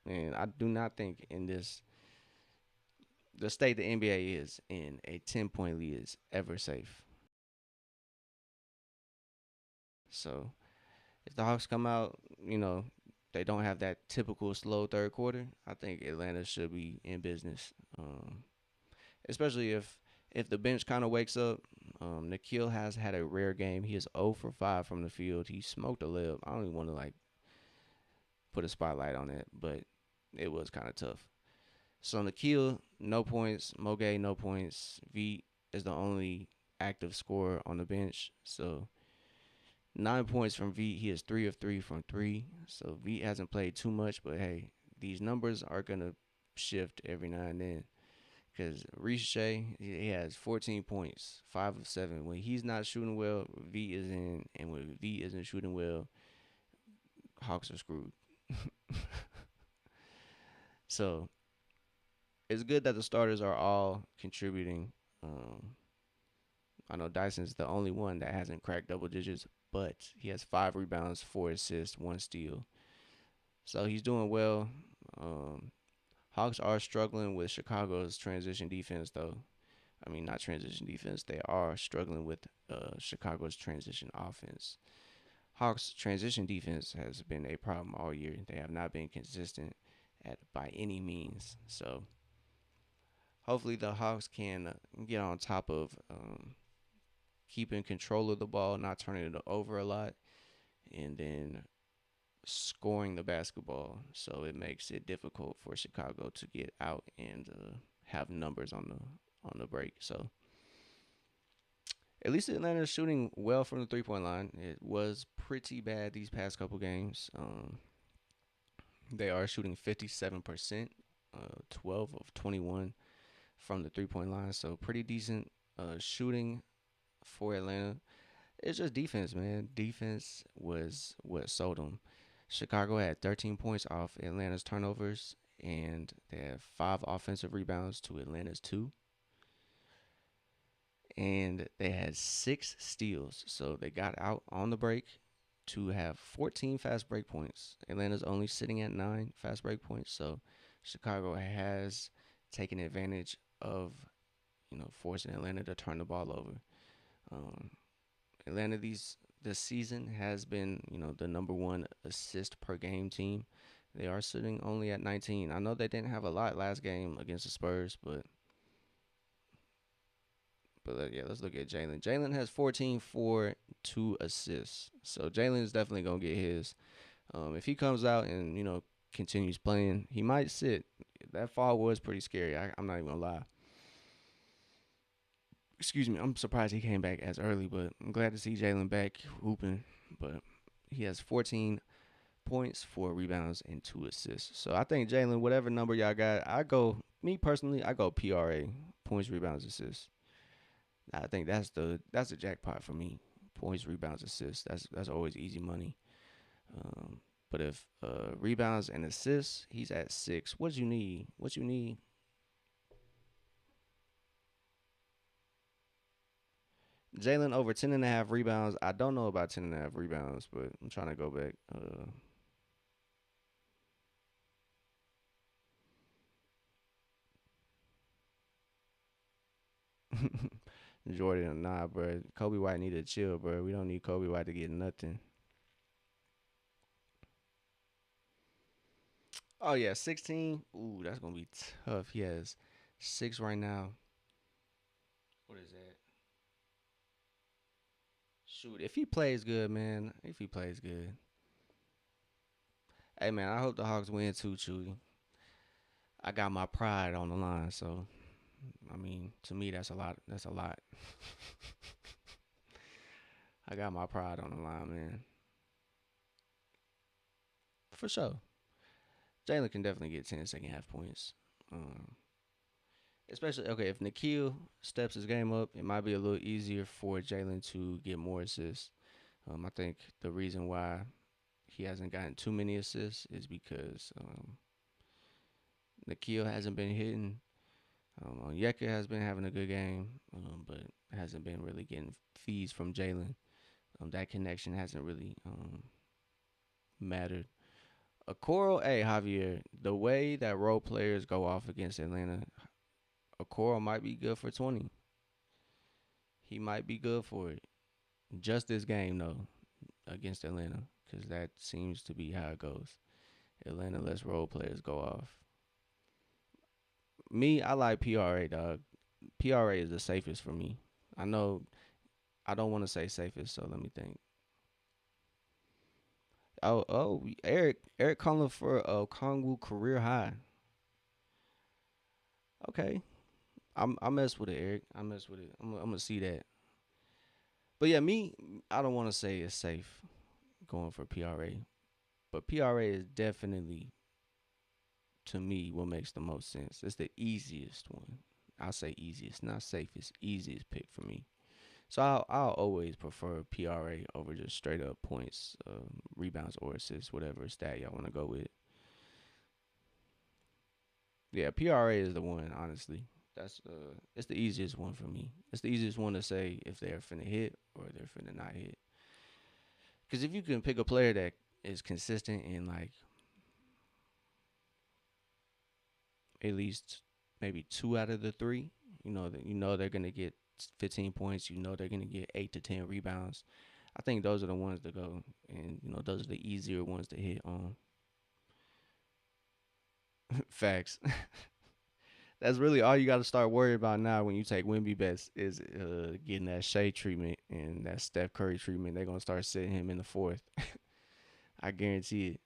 and I do not think in the state the NBA is in, a 10-point lead is ever safe. So if the Hawks come out, they don't have that typical slow third quarter. I think Atlanta should be in business, especially if the bench kind of wakes up. Nikhil has had a rare game. He is 0 for 5 from the field. He smoked a lip. I don't even want to put a spotlight on it, but it was kind of tough. So Nikhil, no points. Moge, no points. V is the only active scorer on the bench. So 9 points from V. He is 3 of 3 from three. So V hasn't played too much, but hey, these numbers are gonna shift every now and then. Because Reece Shea, he has 14 points, 5 of 7. When he's not shooting well, V is in, and when V isn't shooting well, Hawks are screwed. So it's good that the starters are all contributing. Um, I know Dyson's the only one that hasn't cracked double digits, but he has 5 rebounds, 4 assists, 1 steal. So he's doing well. Um, Hawks are struggling with Chicago's transition defense, though. I mean, not transition defense. They are struggling with Chicago's transition offense. Hawks' transition defense has been a problem all year. They have not been consistent at by any means. So hopefully the Hawks can get on top of keeping control of the ball, not turning it over a lot, and then scoring the basketball. So it makes it difficult for Chicago to get out and have numbers on the break. So at least Atlanta's shooting well from the 3 point line. It was pretty bad these past couple games. They are shooting 57%, 12 of 21 from the 3 point line. So pretty decent shooting for Atlanta. It's just defense, man. Defense was what sold them. Chicago had 13 points off Atlanta's turnovers, and they have 5 offensive rebounds to Atlanta's 2. And they had 6 steals. So they got out on the break to have 14 fast break points. Atlanta's only sitting at 9 fast break points. So Chicago has taken advantage of, forcing Atlanta to turn the ball over. Um, Atlanta this season has been, the number one assist per game team. They are sitting only at 19. I know they didn't have a lot last game against the Spurs, but yeah, let's look at Jalen. Jalen has 14 for 2 assists. So Jalen is definitely gonna get his. If he comes out and continues playing, he might sit. That fall was pretty scary. I'm not even gonna lie. Excuse me. I'm surprised he came back as early, but I'm glad to see Jalen back hooping. But he has 14 points, 4 rebounds, and 2 assists. So I think Jalen, whatever number y'all got, I go. Me personally, I go PRA, points, rebounds, assists. I think that's the jackpot for me. Points, rebounds, assists. That's always easy money. But if rebounds and assists, he's at 6. What you need? What you need? Jalen over 10.5 rebounds. I don't know about 10.5 rebounds, but I'm trying to go back. Jordan, nah, bro. Kobe White need to chill, bro. We don't need Kobe White to get nothing. Oh yeah, 16. Ooh, that's gonna be tough. He has 6 right now. What is that? Shoot, if he plays good, man. If he plays good. Hey man, I hope the Hawks win too, Chewy. I got my pride on the line, so I mean, to me that's a lot. That's a lot. I got my pride on the line, man. For sure. Jalen can definitely get 10 second half points. Um, Especially okay, if Nikhil steps his game up, it might be a little easier for Jalen to get more assists. I think the reason why he hasn't gotten too many assists is because Nikhil hasn't been hitting. Onyeka has been having a good game, but hasn't been really getting feeds from Jalen. That connection hasn't really mattered. Okoro, hey Javier, the way that role players go off against Atlanta, Okoro might be good for 20. He might be good for it. Just this game though, against Atlanta, because that seems to be how it goes. Atlanta lets role players go off. Me, I like PRA, dog. PRA is the safest for me. I know I don't want to say safest, so let me think. Oh, oh, Eric Conlon for Kongwu career high. Okay, I mess with it, Eric. I mess with it. I'm gonna see that. But yeah, me, I don't want to say it's safe going for PRA, but PRA is definitely to me what makes the most sense. It's the easiest one. I'll say easiest, not safest, easiest pick for me. So I'll always prefer PRA over just straight up points, rebounds or assists, whatever stat y'all want to go with. Yeah, PRA is the one, honestly. That's it's the easiest one for me. It's the easiest one to say if they're finna hit or they're finna not hit. Because if you can pick a player that is consistent in like at least maybe two out of the three, you know they're gonna get 15 points. You know they're gonna get 8 to 10 rebounds. I think those are the ones to go, and those are the easier ones to hit on. Facts. That's really all you got to start worrying about now when you take Wimby bets is getting that Shea treatment and that Steph Curry treatment. They're gonna start sitting him in the fourth. I guarantee it.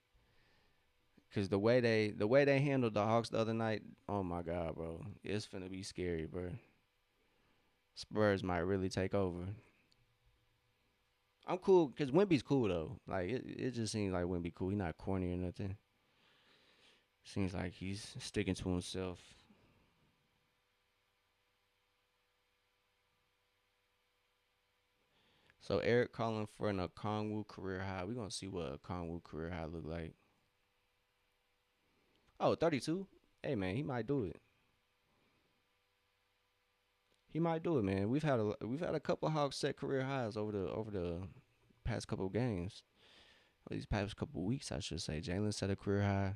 Cause the way they handled the Hawks the other night, oh my god, bro, it's finna be scary, bro. Spurs might really take over. I'm cool because Wimby's cool though. Like it just seems like Wimby cool. He's not corny or nothing. Seems like he's sticking to himself. So Eric calling for an Okongwu career high. We gonna see what a Okongwu career high look like. Oh, 32. Hey man, he might do it. He might do it, man. We've had a couple Hawks set career highs over the past couple of games. Or these past couple of weeks, I should say. Jalen set a career high.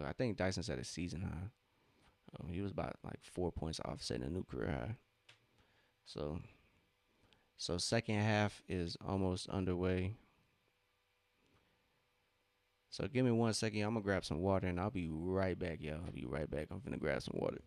I think Dyson set a season high. He was about like 4 points off setting a new career high. So second half is almost underway. So give me 1 second. I'm gonna grab some water and I'll be right back, y'all. I'll be right back. I'm finna grab some water.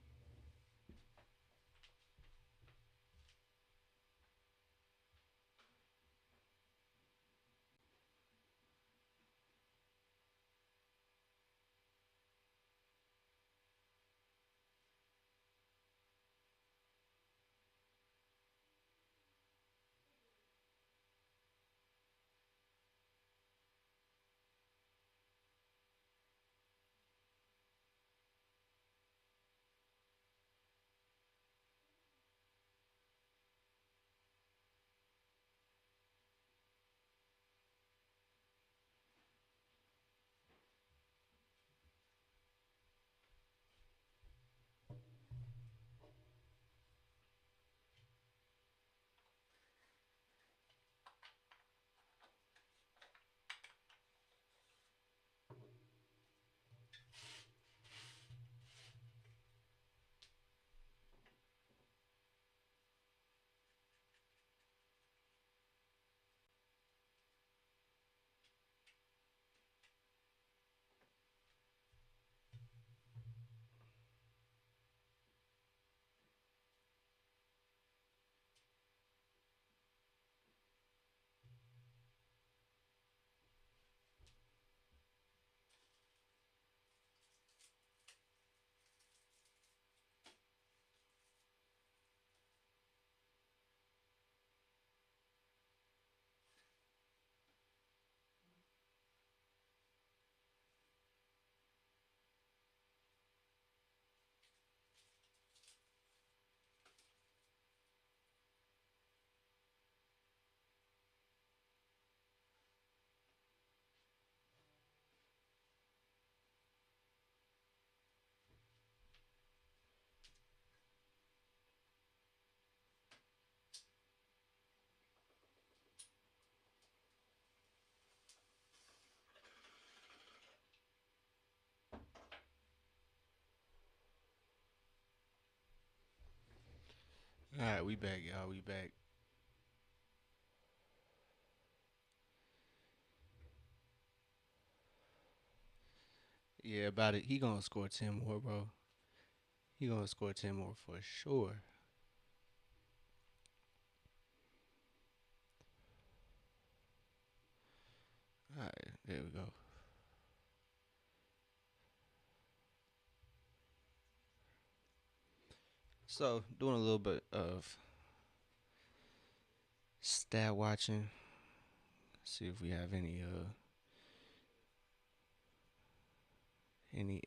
All right, we back, y'all. We back. Yeah, about it. He gonna score 10 more, bro. He gonna score 10 more for sure. All right, there we go. So, doing a little bit of stat watching. See if we have any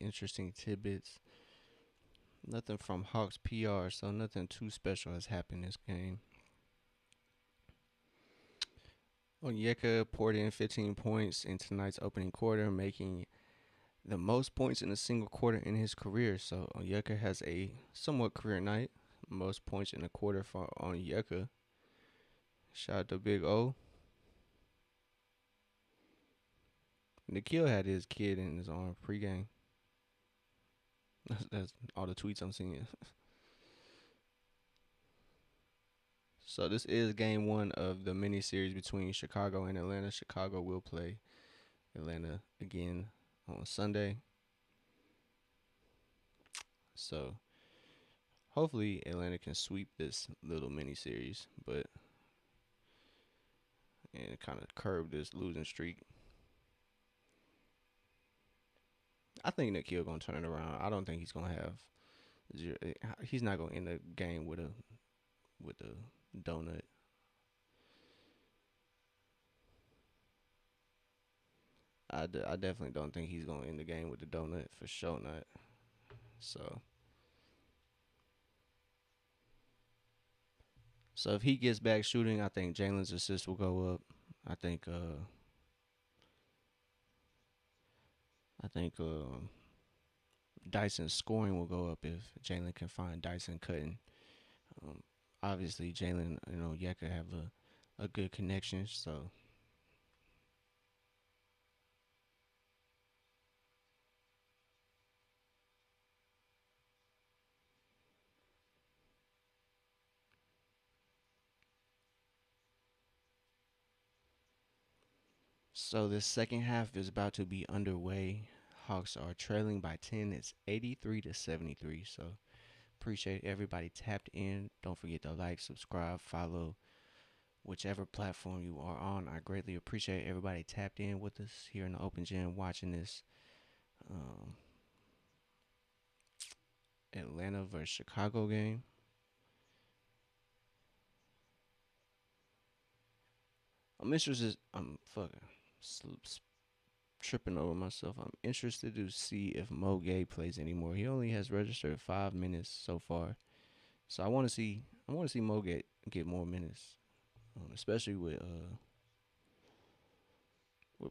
interesting tidbits. Nothing from Hawks PR, so nothing too special has happened this game. Onyeka poured in 15 points in tonight's opening quarter, making the most points in a single quarter in his career. So Onyeka has a somewhat career night. Most points in a quarter for Onyeka. Shout out to Big O. Nikhil had his kid in his arm pregame. That's all the tweets I'm seeing. So this is game one of the mini series between Chicago and Atlanta. Chicago will play Atlanta again on Sunday. So hopefully Atlanta can sweep this little mini series, but and kind of curb this losing streak. I think Nikhil gonna turn it around. I don't think he's gonna have zero. He's not gonna end the game with a donut. I definitely don't think he's gonna end the game with the donut for sure not. So if he gets back shooting, I think Jalen's assist will go up. I think Dyson's scoring will go up if Jalen can find Dyson cutting. Um, Obviously Jalen and Yeka have a good connection, so this second half is about to be underway. Hawks are trailing by 10. It's 83-73. So appreciate everybody tapped in. Don't forget to like, subscribe, follow whichever platform you are on. I greatly appreciate everybody tapped in with us here in the open gym watching this um, Atlanta versus Chicago game. I'm interested. I'm fucking tripping over myself. I'm interested to see if Mo Gay plays anymore. He only has registered 5 minutes so far, so I want to see. Mo get more minutes, especially with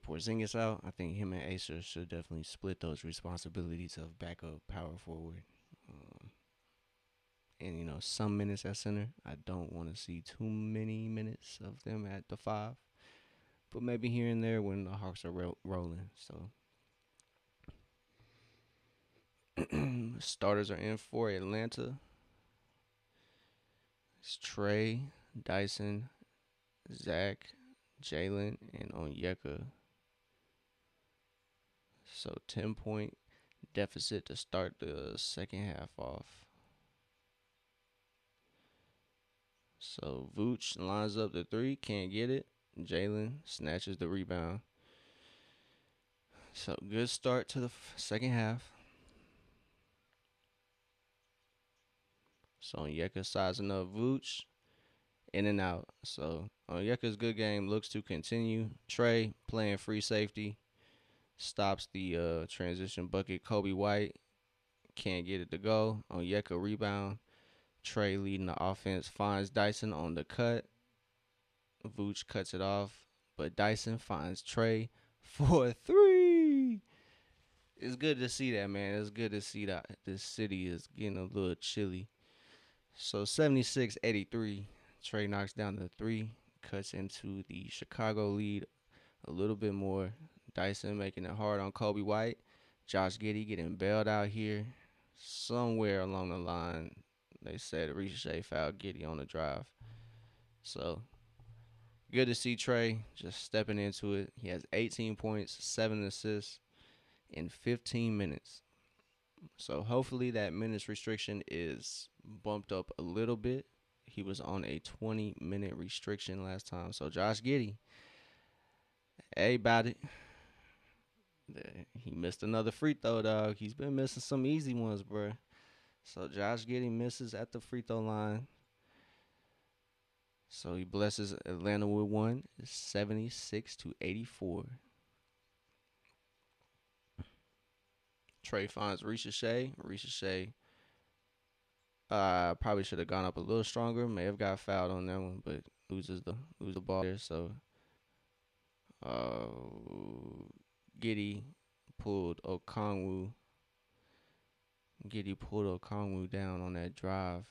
Porzingis out. I think him and Acer should definitely split those responsibilities of backup power forward. Um, and some minutes at center. I don't want to see too many minutes of them at the five, but maybe here and there when the Hawks are rolling. So starters are in for Atlanta. It's Trey, Dyson, Zach, Jalen, and Onyeka. So 10-point deficit to start the second half off. So Vooch lines up the three, can't get it. Jalen snatches the rebound. So good start to the second half. So Onyeka sizing up Vooch, in and out. So Onyeka's good game looks to continue. Trey playing free safety, stops the transition bucket. Kobe White can't get it to go. Onyeka rebound. Trey leading the offense, finds Dyson on the cut. Vooch cuts it off, but Dyson finds Trey for a three. It's good to see that, man. It's good to see that this city is getting a little chilly. So 76-83, Trey knocks down the three, cuts into the Chicago lead a little bit more. Dyson making it hard on Kobe White. Josh Giddey getting bailed out here. Somewhere along the line, they said Ricochet fouled Giddey on the drive. So good to see Trey just stepping into it. He has 18 points, 7 assists in 15 minutes. So hopefully that minutes restriction is bumped up a little bit. He was on a 20-minute restriction last time. So Josh Giddey, hey, about it. He missed another free throw, dog. He's been missing some easy ones, bro. So Josh Giddey misses at the free throw line. So he blesses Atlanta with one. It's 76-84. Trey finds Ricochet. Ricochet probably should have gone up a little stronger. May have got fouled on that one, but loses the ball there. So uh, Giddey pulled Okongwu. Giddey pulled Okongwu down on that drive.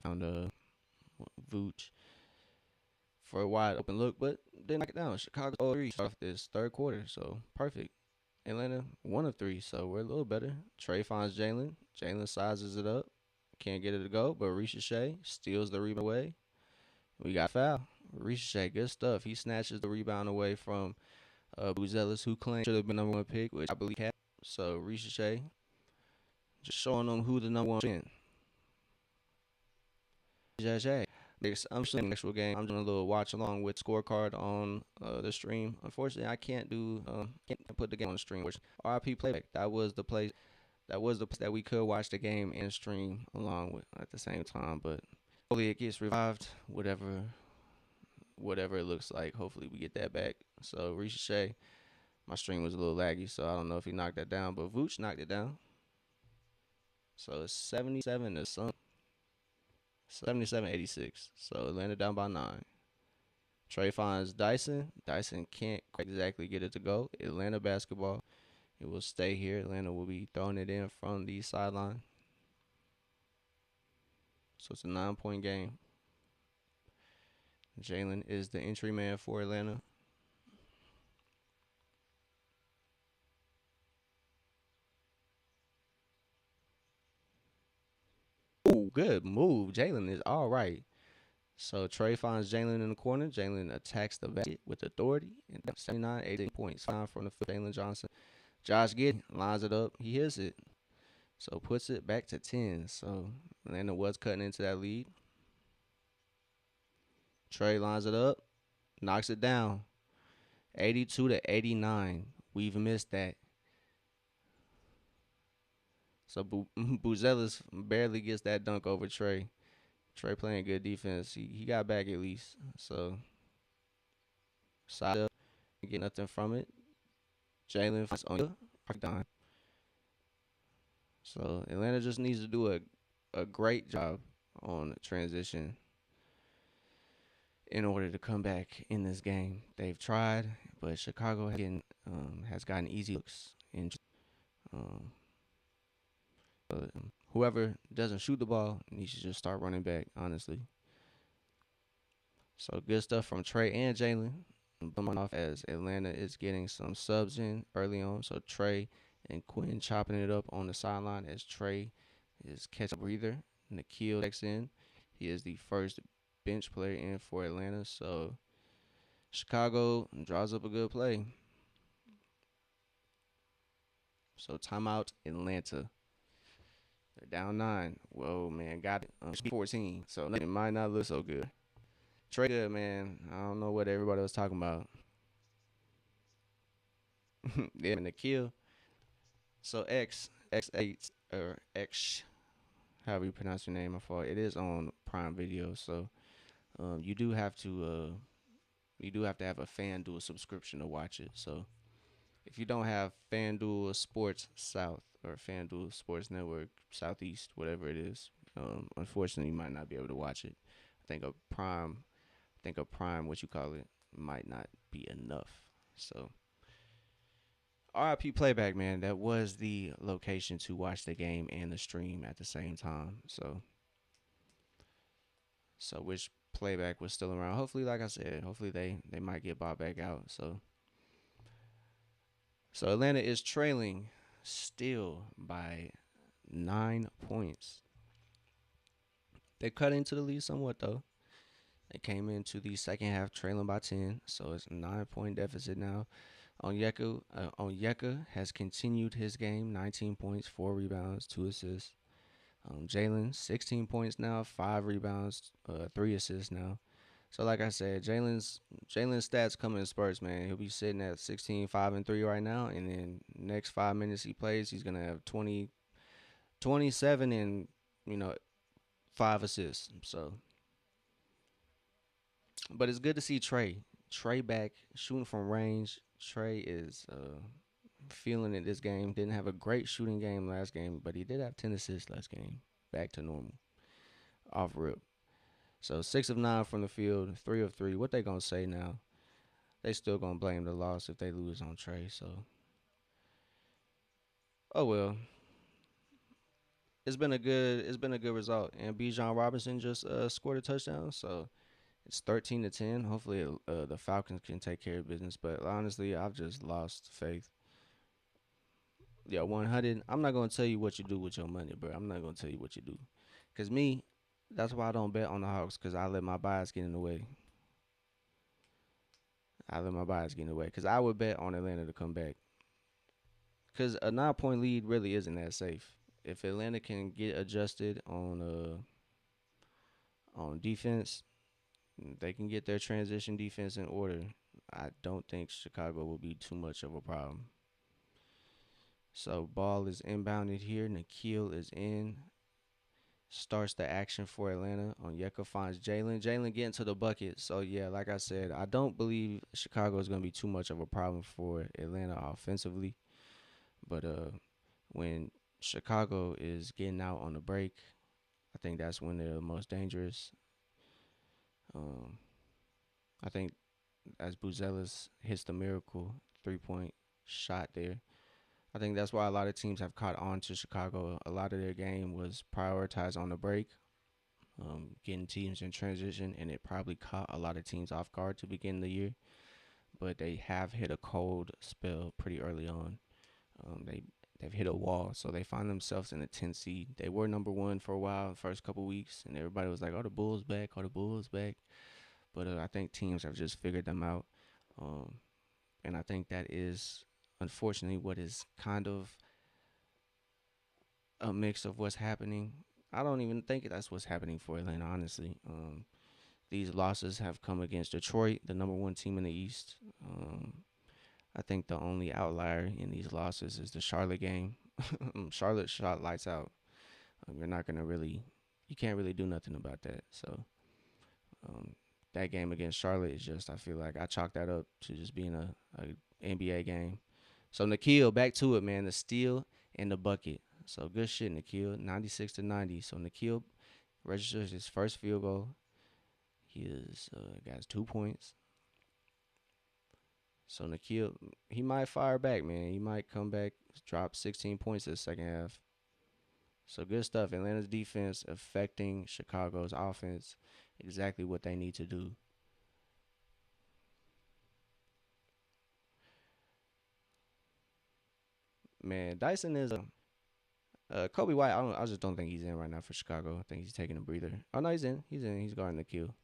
Found Vooch for a wide open look, but they knock it down. Chicago 3 off this third quarter, so perfect. Atlanta 1 of 3, so we're a little better. Trey finds Jalen. Jalen sizes it up. Can't get it to go, but Ricochet steals the rebound away. We got foul. Ricochet, good stuff. He snatches the rebound away from Buzelis, who claimed should have been number 1 pick, which I believe had. So Ricochet just showing them who the number 1 in. Ricochet. I'm doing the actual game. I'm doing a little watch along with scorecard on the stream. Unfortunately, I can't put the game on the stream. Which RIP playback. That was the place that we could watch the game and stream along with at the same time. But hopefully it gets revived. Whatever it looks like. Hopefully we get that back. So Ricochet, my stream was a little laggy, so I don't know if he knocked that down, but Vooch knocked it down. So it's 77 to some. 77-86. So Atlanta down by 9. Trey finds Dyson. Dyson can't quite exactly get it to go. Atlanta basketball. It will stay here. Atlanta will be throwing it in from the sideline. So it's a 9-point game. Jalen is the entry man for Atlanta. Ooh, good move. Jalen is all right. So Trey finds Jalen in the corner. Jalen attacks the basket with authority. And 79, 18 points. 5 from the field. Jalen Johnson. Josh Giddey lines it up. He hits it. So puts it back to 10. So Atlanta was cutting into that lead. Trey lines it up. Knocks it down. 82-89. We've missed that. So Buzelis barely gets that dunk over Trey. Trey playing good defense. He got back at least. So side up, get nothing from it. Jalen on the dime. So Atlanta just needs to do a great job on transition in order to come back in this game. They've tried, but Chicago has gotten easy looks. Whoever doesn't shoot the ball needs to just start running back, honestly. So good stuff from Trey and Jalen. Off as Atlanta is getting some subs in early on. So Trey and Quinn chopping it up on the sideline as Trey is catching a breather. Nikhil checks in. He is the first bench player in for Atlanta. So Chicago draws up a good play. So timeout Atlanta. They're down 9. Whoa, man, got it. 14. So it might not look so good. Trey good, man. I don't know what everybody was talking about. Yeah, Nikhil. So X8 or X, however you pronounce your name, I thought it is on Prime Video. So you do have to have a FanDuel subscription to watch it. So if you don't have FanDuel Sports South or FanDuel Sports Network Southeast, whatever it is, unfortunately you might not be able to watch it. I think a Prime, what you call it, might not be enough. So RIP playback, man. That was the location to watch the game and the stream at the same time. So which playback was still around. Hopefully, like I said, hopefully they might get bought back out. So Atlanta is trailing still by 9 points. They cut into the lead somewhat, though. They came into the second half trailing by 10, so it's a 9-point deficit now. Onyeka has continued his game, 19 points, 4 rebounds, 2 assists. Jalen, 16 points now, 5 rebounds, 3 assists now. So like I said, Jalen's stats come in spurts, man. He'll be sitting at 16, 5, and 3 right now, and then next 5 minutes he plays, he's gonna have 27 and you know, 5 assists. So, but it's good to see Trey. Trey back shooting from range. Trey is feeling it this game. Didn't have a great shooting game last game, but he did have 10 assists last game. Back to normal off rip. So 6 of 9 from the field, 3 of 3. What they gonna say now? They still gonna blame the loss if they lose on Trey. So oh well. It's been a good result. And Bijan Robinson just scored a touchdown. So it's 13-10. Hopefully the Falcons can take care of business. But honestly, I've just lost faith. Yeah, 100. I'm not gonna tell you what you do with your money, bro. I'm not gonna tell you what you do. Cause me, that's why I don't bet on the Hawks. Cause I let my bias get in the way. I let my bias get in the way. Cause I would bet on Atlanta to come back. Cause a 9 point lead really isn't that safe. If Atlanta can get adjusted on defense, they can get their transition defense in order. I don't think Chicago will be too much of a problem. So ball is inbounded here. Nikhil is in. Starts the action for Atlanta. Onyeka finds Jalen. Jalen getting to the bucket. So yeah, like I said, I don't believe Chicago is gonna be too much of a problem for Atlanta offensively. But when Chicago is getting out on the break, I think that's when they're the most dangerous. Um, I think as Buzelis hits the miracle 3 point shot there. I think that's why a lot of teams have caught on to Chicago. A lot of their game was prioritized on the break, getting teams in transition, and it probably caught a lot of teams off guard to begin the year. But they have hit a cold spell pretty early on. They've hit a wall, so they find themselves in the 10th seed. They were number one for a while, the first couple weeks, and everybody was like, "Oh, the Bulls back! Oh, the Bulls back!" But I think teams have just figured them out, um, and I think that is unfortunately what is kind of a mix of what's happening. I don't even think that's what's happening for Atlanta, honestly. These losses have come against Detroit, the number one team in the East. I think the only outlier in these losses is the Charlotte game. Charlotte shot lights out. You're not gonna really, you can't really do nothing about that. So um, that game against Charlotte is just, I feel like I chalk that up to just being a NBA game. So Nikhil, back to it, man. The steal and the bucket. So good shit, Nikhil. 96-90. So Nikhil registers his first field goal. He is got 2 points. So Nikhil, he might fire back, man. He might come back, drop 16 points in the second half. So good stuff. Atlanta's defense affecting Chicago's offense. Exactly what they need to do. Man, Dyson is Kobe White. I just don't think he's in right now for Chicago. I think he's taking a breather. Oh no, he's in. He's in. He's guarding the kill.